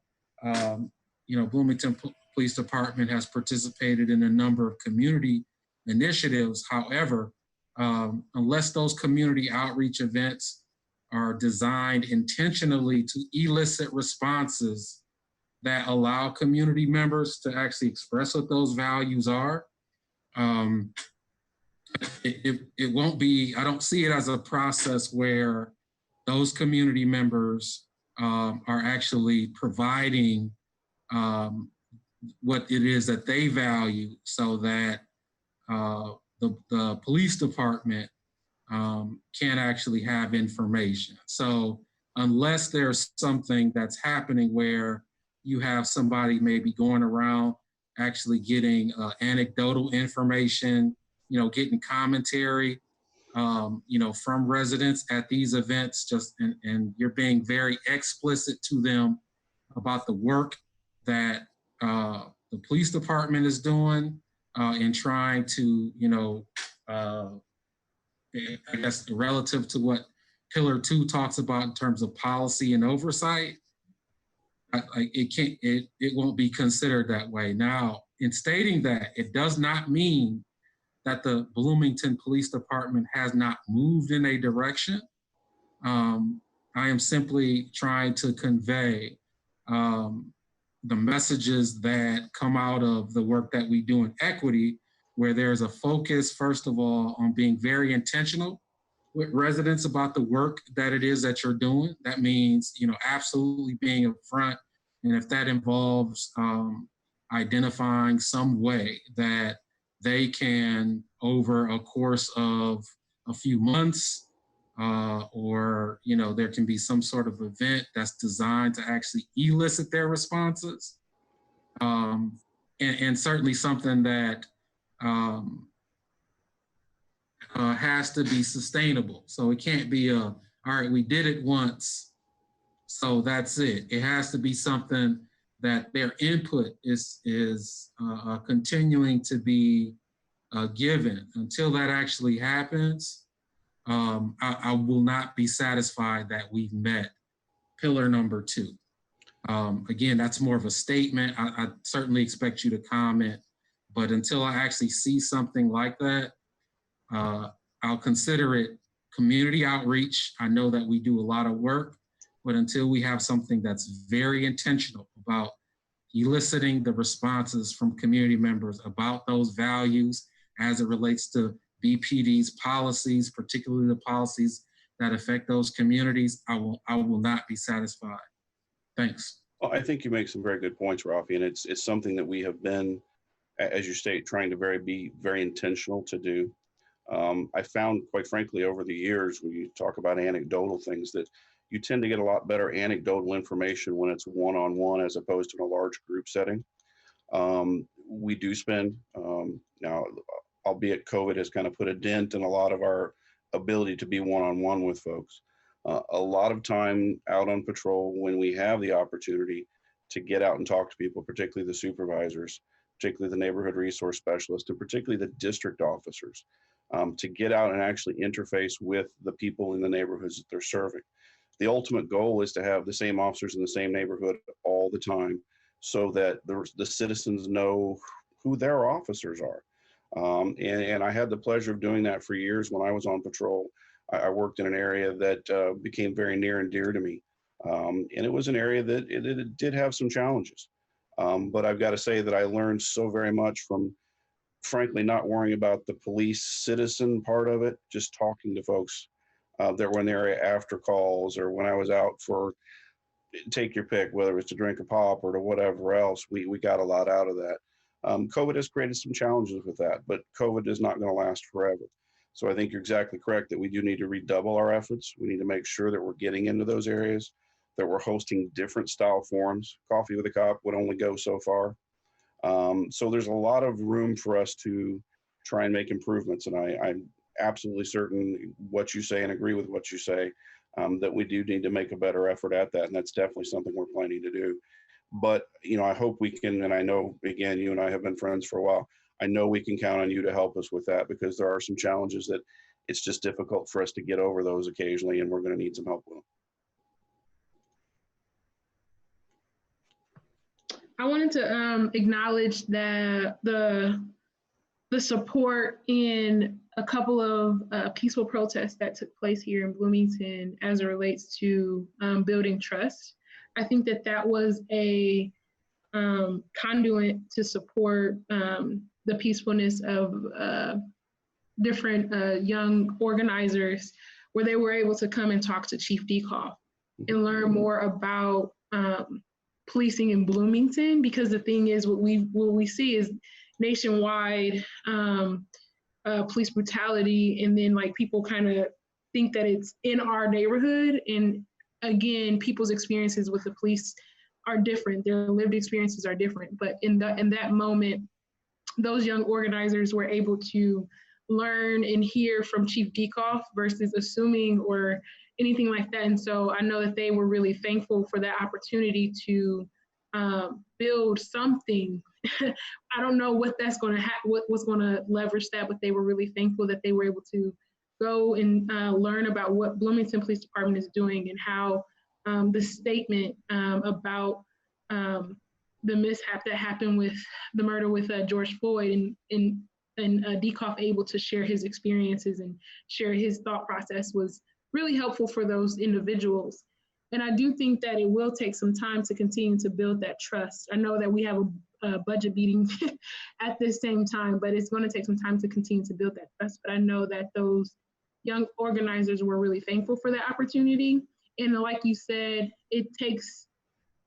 [SPEAKER 2] Bloomington Police Department has participated in a number of community initiatives. However, unless those community outreach events are designed intentionally to elicit responses that allow community members to actually express what those values are, it won't be, I don't see it as a process where those community members are actually providing what it is that they value, so that the police department can actually have information. So unless there's something that's happening where you have somebody maybe going around actually getting anecdotal information, getting commentary, from residents at these events, and you're being very explicit to them about the work that the police department is doing in trying to, I guess relative to what Pillar 2 talks about in terms of policy and oversight, it won't be considered that way. Now, in stating that, it does not mean that the Bloomington Police Department has not moved in a direction. I am simply trying to convey the messages that come out of the work that we do in equity, where there's a focus, first of all, on being very intentional with residents about the work that it is that you're doing. That means, absolutely being upfront. And if that involves identifying some way that they can, over a course of a few months, or there can be some sort of event that's designed to actually elicit their responses, and certainly something that has to be sustainable. So it can't be all right, we did it once, so that's it. It has to be something that their input is continuing to be given. Until that actually happens, I will not be satisfied that we've met pillar number 2. Again, that's more of a statement. I certainly expect you to comment, but until I actually see something like that, I'll consider it community outreach. I know that we do a lot of work, but until we have something that's very intentional about eliciting the responses from community members about those values as it relates to BPD's policies, particularly the policies that affect those communities, I will not be satisfied. Thanks.
[SPEAKER 9] Well, I think you make some very good points, Rafi, and it's something that we have been, as you state, trying to be very intentional to do. I found, quite frankly, over the years, when you talk about anecdotal things, that you tend to get a lot better anecdotal information when it's one-on-one as opposed to in a large group setting. We do spend, now, albeit COVID has kind of put a dent in a lot of our ability to be one-on-one with folks. A lot of time out on patrol when we have the opportunity to get out and talk to people, particularly the supervisors, particularly the neighborhood resource specialists, and particularly the district officers, to get out and actually interface with the people in the neighborhoods that they're serving. The ultimate goal is to have the same officers in the same neighborhood all the time so that the citizens know who their officers are. And I had the pleasure of doing that for years when I was on patrol. I worked in an area that became very near and dear to me. And it was an area that it did have some challenges. But I've got to say that I learned so very much from, frankly, not worrying about the police citizen part of it, just talking to folks that were in the area after calls, or when I was out for, take your pick, whether it's to drink a pop or to whatever else. We got a lot out of that. COVID has created some challenges with that, but COVID is not going to last forever. So I think you're exactly correct that we do need to redouble our efforts. We need to make sure that we're getting into those areas, that we're hosting different style forums. Coffee with a Cop would only go so far. So there's a lot of room for us to try and make improvements. And I'm absolutely certain what you say and agree with what you say, that we do need to make a better effort at that. And that's definitely something we're planning to do. But, I hope we can, and I know, again, you and I have been friends for a while. I know we can count on you to help us with that, because there are some challenges that it's just difficult for us to get over those occasionally, and we're going to need some help with them.
[SPEAKER 3] I wanted to acknowledge that the support in a couple of peaceful protests that took place here in Bloomington as it relates to building trust. I think that was a conduit to support the peacefulness of different young organizers, where they were able to come and talk to Chief Decoff and learn more about policing in Bloomington, because the thing is, what we see is nationwide police brutality, and then like people kind of think that it's in our neighborhood. And again, people's experiences with the police are different. Their lived experiences are different. But in that moment, those young organizers were able to learn and hear from Chief Geekoff versus assuming or anything like that. And so I know that they were really thankful for that opportunity to build something. I don't know what that's going to what's going to leverage that, but they were really thankful that they were able to go and learn about what Bloomington Police Department is doing, and how the statement about the mishap that happened with the murder with George Floyd, and Dekoff able to share his experiences and share his thought process was really helpful for those individuals. And I do think that it will take some time to continue to build that trust. I know that we have a budget meeting at this same time, but it's going to take some time to continue to build that trust. But I know that those young organizers were really thankful for that opportunity. And like you said, it takes,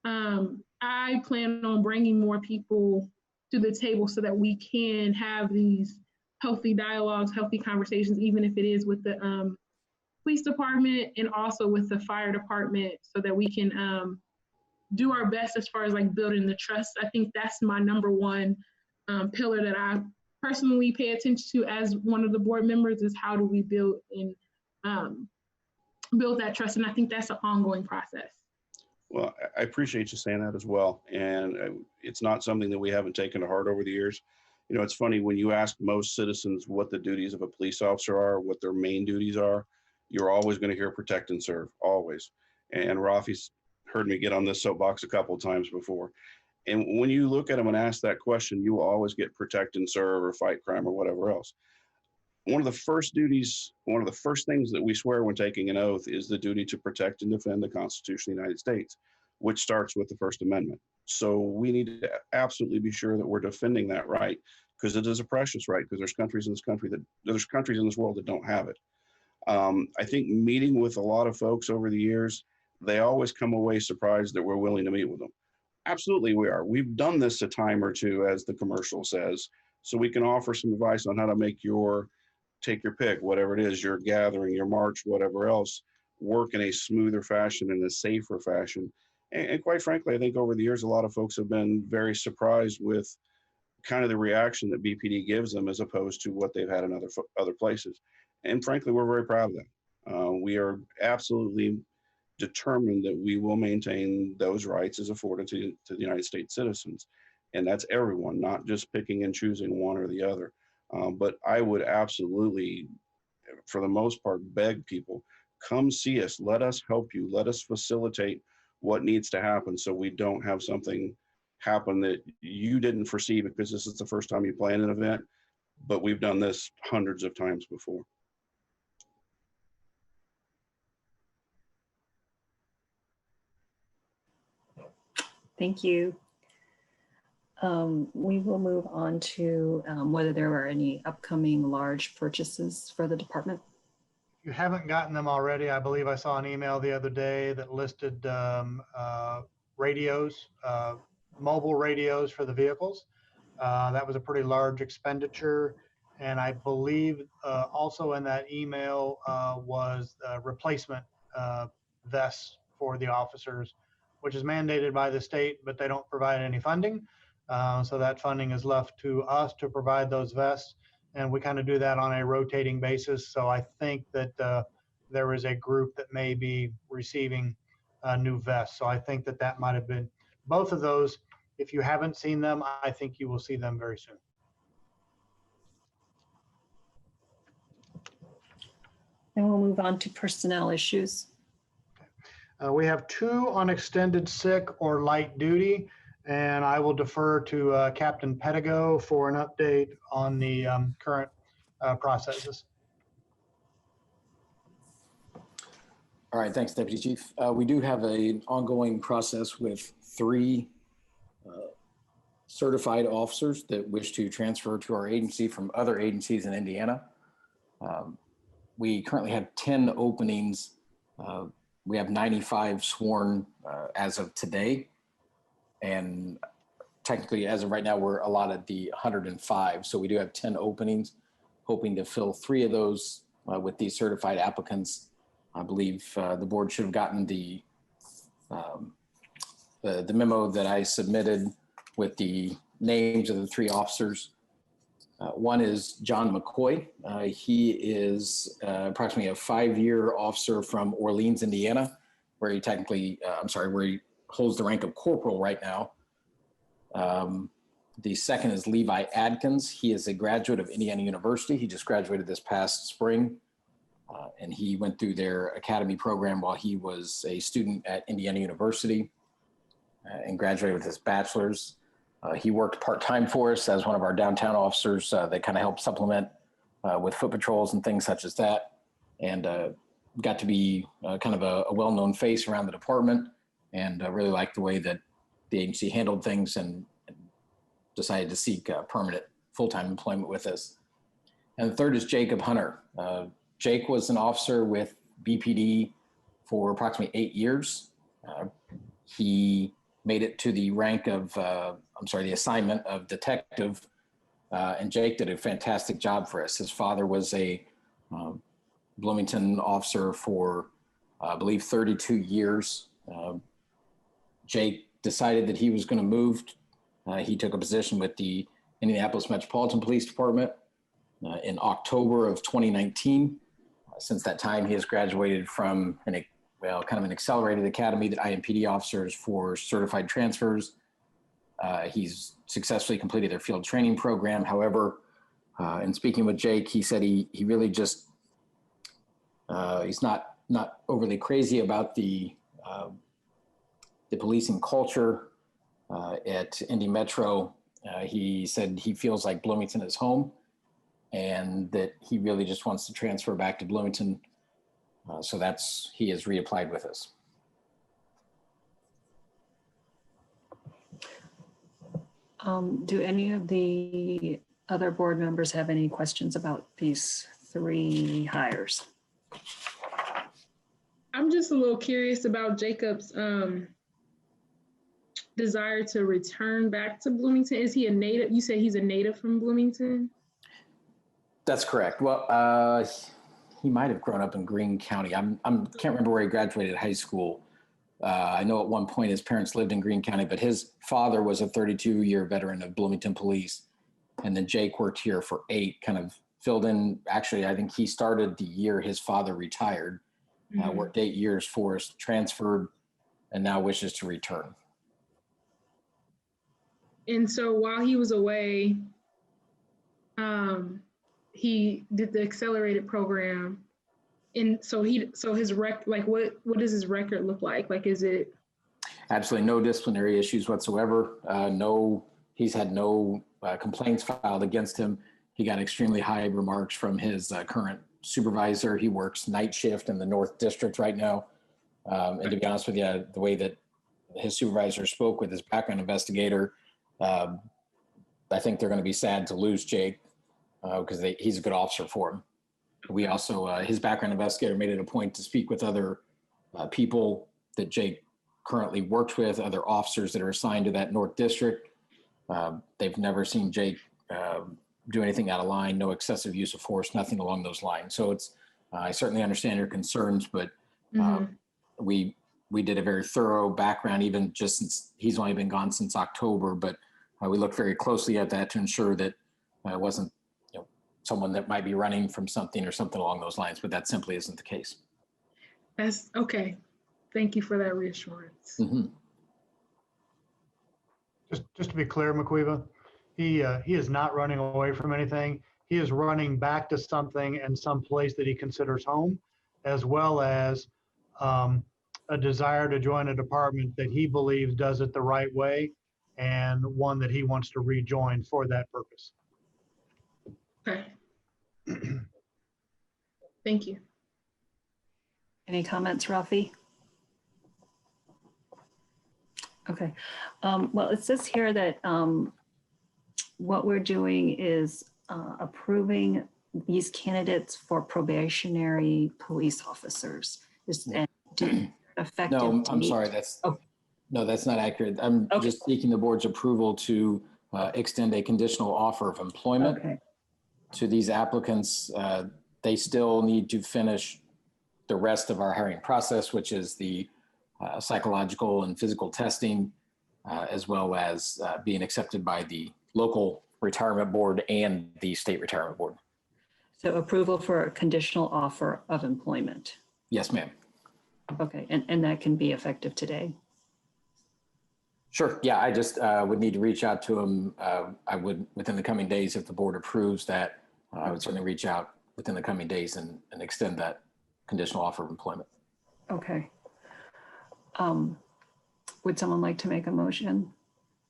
[SPEAKER 3] I plan on bringing more people to the table so that we can have these healthy dialogues, healthy conversations, even if it is with the police department and also with the fire department, so that we can do our best as far as like building the trust. I think that's my number one pillar that I personally pay attention to as one of the board members, is how do we build and build that trust. And I think that's an ongoing process.
[SPEAKER 9] Well, I appreciate you saying that as well. And it's not something that we haven't taken to heart over the years. You know, it's funny, when you ask most citizens what the duties of a police officer are, what their main duties are, you're always going to hear protect and serve, always. And Rafi's heard me get on this soapbox a couple of times before. And when you look at them and ask that question, you will always get protect and serve or fight crime or whatever else. One of the first duties, one of the first things that we swear when taking an oath is the duty to protect and defend the Constitution of the United States, which starts with the First Amendment. So we need to absolutely be sure that we're defending that right, because it is a precious right, because there's countries in this world that don't have it. I think meeting with a lot of folks over the years, they always come away surprised that we're willing to meet with them. Absolutely, we are. We've done this a time or two, as the commercial says, so we can offer some advice on how to make take your pick, whatever it is, your gathering, your march, whatever else, work in a smoother fashion and a safer fashion. And quite frankly, I think over the years, a lot of folks have been very surprised with kind of the reaction that BPD gives them as opposed to what they've had in other places. And frankly, we're very proud of that. We are absolutely determined that we will maintain those rights as afforded to the United States citizens. And that's everyone, not just picking and choosing one or the other. But I would absolutely, for the most part, beg people, come see us, let us help you, let us facilitate what needs to happen, so we don't have something happen that you didn't foresee because this is the first time you plan an event, but we've done this hundreds of times before.
[SPEAKER 1] Thank you. We will move on to whether there are any upcoming large purchases for the department.
[SPEAKER 4] If you haven't gotten them already, I believe I saw an email the other day that listed radios, mobile radios for the vehicles. That was a pretty large expenditure. And I believe also in that email was replacement vests for the officers, which is mandated by the state, but they don't provide any funding. So that funding is left to us to provide those vests. And we kind of do that on a rotating basis. So I think that there is a group that may be receiving new vests. So I think that that might have been both of those. If you haven't seen them, I think you will see them very soon.
[SPEAKER 1] And we'll move on to personnel issues.
[SPEAKER 4] We have 2 on extended sick or light duty, and I will defer to Captain Pedigo for an update on the current processes.
[SPEAKER 10] All right, thanks, Deputy Chief. We do have an ongoing process with 3 certified officers that wish to transfer to our agency from other agencies in Indiana. We currently have 10 openings. We have 95 sworn as of today. and technically, as of right now, we're allotted the 105. So we do have 10 openings, hoping to fill 3 of those with these certified applicants. I believe the board should have gotten the memo that I submitted with the names of the 3 officers. One is John McCoy. He is approximately a 5-year officer from Orleans, Indiana, where he technically, where he holds the rank of corporal right now. The second is Levi Adkins. He is a graduate of Indiana University. He just graduated this past spring, and he went through their academy program while he was a student at Indiana University and graduated with his bachelor's. He worked part-time for us as one of our downtown officers that kind of helped supplement with foot patrols and things such as that, and got to be kind of a well-known face around the department, and really liked the way that the agency handled things, and decided to seek permanent full-time employment with us. And the third is Jacob Hunter. Jake was an officer with BPD for approximately 8 years. He made it to the rank of, the assignment of detective, and Jake did a fantastic job for us. His father was a Bloomington officer for, I believe, 32 years. Jake decided that he was going to move. He took a position with the Indianapolis Metropolitan Police Department in October of 2019. Since that time, he has graduated from kind of an accelerated academy that IMPD officers for certified transfers. He's successfully completed their field training program. However, in speaking with Jake, he said he really just, he's not overly crazy about the policing culture at Indy Metro. He said he feels like Bloomington is home, and that he really just wants to transfer back to Bloomington. So he has reapplied with us.
[SPEAKER 1] Do any of the other board members have any questions about these 3 hires?
[SPEAKER 3] I'm just a little curious about Jacob's desire to return back to Bloomington. Is he a native? You say he's a native from Bloomington?
[SPEAKER 10] That's correct. Well, he might have grown up in Greene County. Can't remember where he graduated high school. I know at one point his parents lived in Greene County, but his father was a 32-year veteran of Bloomington Police. And then Jake worked here for 8, kind of filled in. Actually, I think he started the year his father retired, worked 8 years for us, transferred, and now wishes to return.
[SPEAKER 3] And so while he was away, he did the accelerated program. And so his what does his record look like? Like, is it?
[SPEAKER 10] Absolutely no disciplinary issues whatsoever. He's had no complaints filed against him. He got extremely high remarks from his current supervisor. He works night shift in the North District right now. And to be honest with you, the way that his supervisor spoke with his background investigator, I think they're going to be sad to lose Jake because he's a good officer for him. We also, his background investigator made it a point to speak with other people that Jake currently works with, other officers that are assigned to that North District. They've never seen Jake do anything out of line, no excessive use of force, nothing along those lines. So I certainly understand your concerns, but we did a very thorough background, even just since he's only been gone since October, but we looked very closely at that to ensure that it wasn't someone that might be running from something or something along those lines, but that simply isn't the case.
[SPEAKER 3] That's okay. Thank you for that reassurance.
[SPEAKER 4] Just to be clear, McQueva, he is not running away from anything. He is running back to something and some place that he considers home, as well as a desire to join a department that he believes does it the right way, and one that he wants to rejoin for that purpose.
[SPEAKER 3] Okay. Thank you.
[SPEAKER 1] Any comments, Rafi? Okay. Well, it says here that what we're doing is approving these candidates for probationary police officers. Is and effective?
[SPEAKER 10] No, I'm sorry. No, that's not accurate. I'm
[SPEAKER 1] Okay.
[SPEAKER 10] just seeking the board's approval to extend a conditional offer of employment
[SPEAKER 1] Okay,
[SPEAKER 10] to these applicants. They still need to finish the rest of our hiring process, which is the psychological and physical testing, as well as being accepted by the local retirement board and the state retirement board.
[SPEAKER 1] so approval for a conditional offer of employment.
[SPEAKER 10] Yes, ma'am.
[SPEAKER 1] Okay, and that can be effective today.
[SPEAKER 10] Sure. Yeah, I just would need to reach out to them. I would, within the coming days, if the board approves that, I would certainly reach out within the coming days and extend that conditional offer of employment.
[SPEAKER 1] Okay. Would someone like to make a motion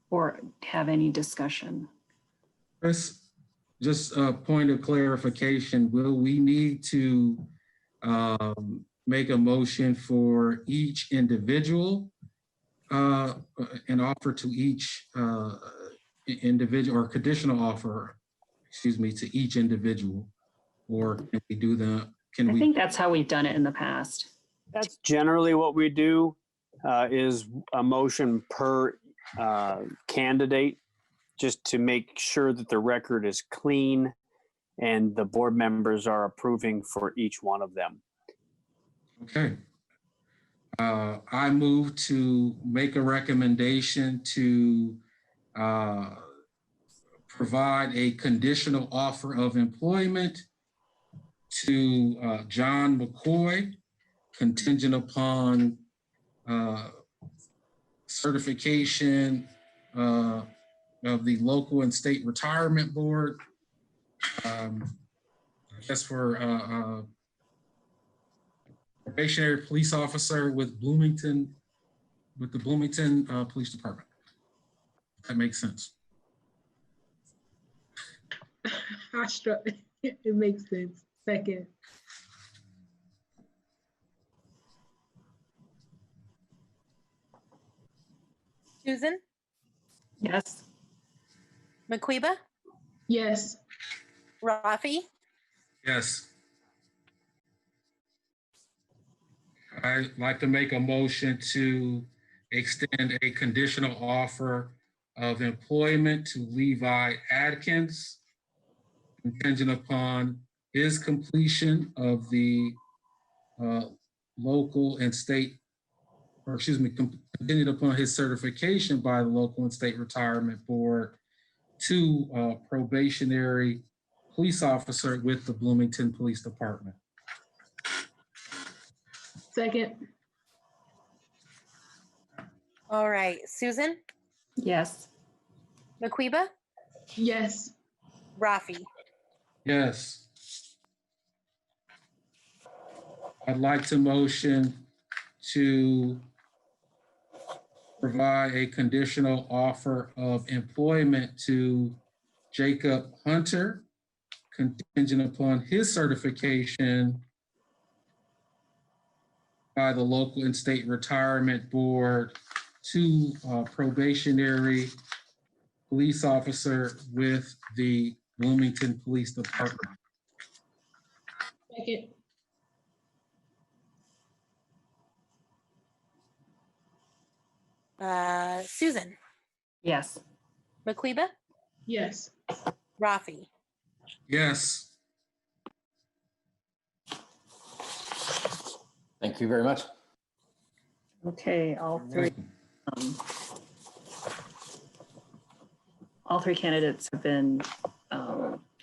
[SPEAKER 1] or have any discussion?
[SPEAKER 2] Chris, just a point of clarification. Will we need to make a motion for each individual, an offer to each individual, or conditional offer, excuse me, to each individual? Or can we do the, can
[SPEAKER 1] I
[SPEAKER 2] we?
[SPEAKER 1] think that's how we've done it in the past.
[SPEAKER 7] That's generally what we do, is a motion per candidate, just to make sure that the record is clean and the board members are approving for each one of them.
[SPEAKER 2] Okay. I move to make a recommendation to provide a conditional offer of employment to John McCoy, contingent upon certification of the local and state retirement board. I guess for probationary police officer with Bloomington, with the Bloomington Police Department. That makes sense.
[SPEAKER 3] It makes sense. Second.
[SPEAKER 5] Susan,
[SPEAKER 1] Yes.
[SPEAKER 5] McQuiba,
[SPEAKER 3] Yes.
[SPEAKER 5] Rafi,
[SPEAKER 2] Yes. I'd like to make a motion to extend a conditional offer of employment to Levi Adkins, contingent upon his completion of the local and state, or excuse me, contingent upon his certification by the local and state retirement board to probationary police officer with the Bloomington Police Department.
[SPEAKER 3] Second.
[SPEAKER 5] all right, Susan,
[SPEAKER 1] Yes.
[SPEAKER 5] McQuiba,
[SPEAKER 3] Yes.
[SPEAKER 5] Rafi,
[SPEAKER 2] Yes. I'd like to motion to provide a conditional offer of employment to Jacob Hunter, contingent upon his certification by the local and state retirement board to probationary police officer with the Bloomington Police Department.
[SPEAKER 3] Second.
[SPEAKER 5] Susan,
[SPEAKER 1] Yes.
[SPEAKER 5] McQuiba,
[SPEAKER 3] Yes.
[SPEAKER 5] Rafi.
[SPEAKER 2] Yes.
[SPEAKER 10] Thank you very much.
[SPEAKER 1] Okay, all three candidates have been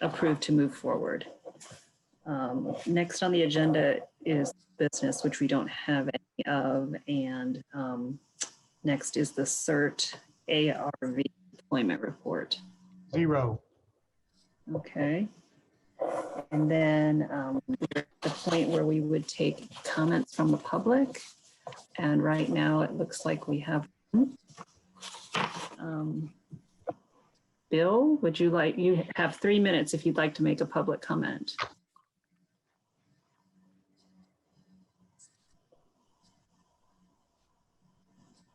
[SPEAKER 1] approved to move forward. Next on the agenda is business, which we don't have any of, and next is the CERT ARV employment report.
[SPEAKER 4] 0.
[SPEAKER 1] Okay. And then we're at the point where we would take comments from the public. And right now it looks like we have Bill, would you like, you have 3 minutes if you'd like to make a public comment.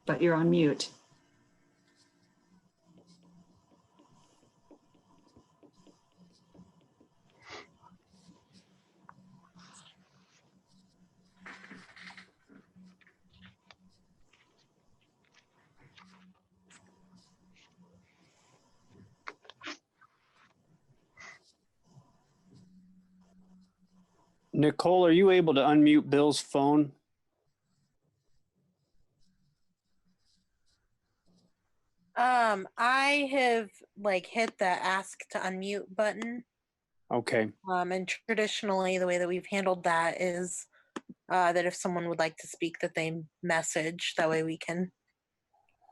[SPEAKER 1] But you're on mute.
[SPEAKER 7] Nicole, are you able to unmute Bill's phone?
[SPEAKER 5] I have hit the ask to unmute button.
[SPEAKER 7] Okay.
[SPEAKER 5] And traditionally the way that we've handled that is that if someone would like to speak, that they message. That way we can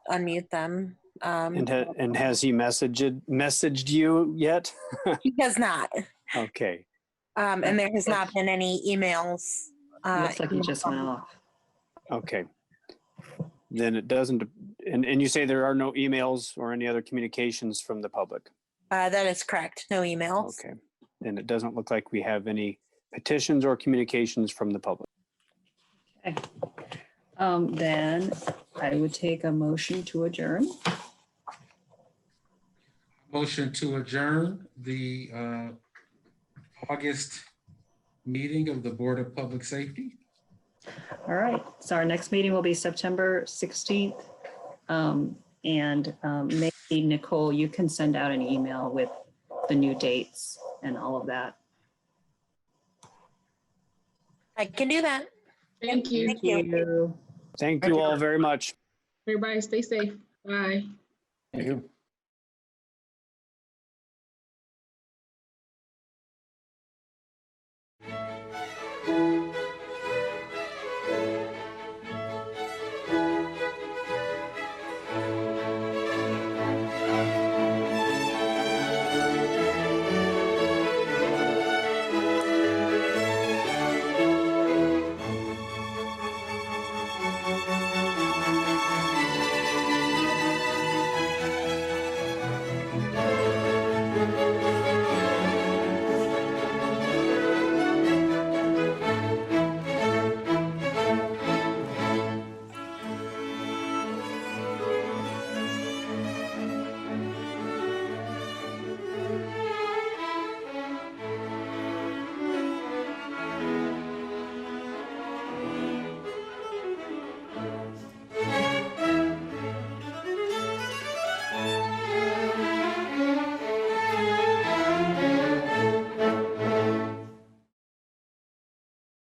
[SPEAKER 5] unmute them.
[SPEAKER 7] And has he messaged you yet?
[SPEAKER 5] He has not.
[SPEAKER 7] Okay.
[SPEAKER 5] And there has not been any emails.
[SPEAKER 1] Looks like he just went off.
[SPEAKER 7] Okay. Then it doesn't, and you say there are no emails or any other communications from the public.
[SPEAKER 5] That is correct. No emails.
[SPEAKER 7] Okay. Then it doesn't look like we have any petitions or communications from the public.
[SPEAKER 1] Okay. Then I would take a motion to adjourn.
[SPEAKER 2] Motion to adjourn the August meeting of the Board of Public Safety.
[SPEAKER 1] All right, so our next meeting will be September 16th. Maybe Nicole, you can send out an email with the new dates and all of that.
[SPEAKER 5] I can do that.
[SPEAKER 3] Thank you.
[SPEAKER 5] Thank you.
[SPEAKER 7] Thank you all very much.
[SPEAKER 3] Everybody stay safe. Bye.
[SPEAKER 10] Thank you.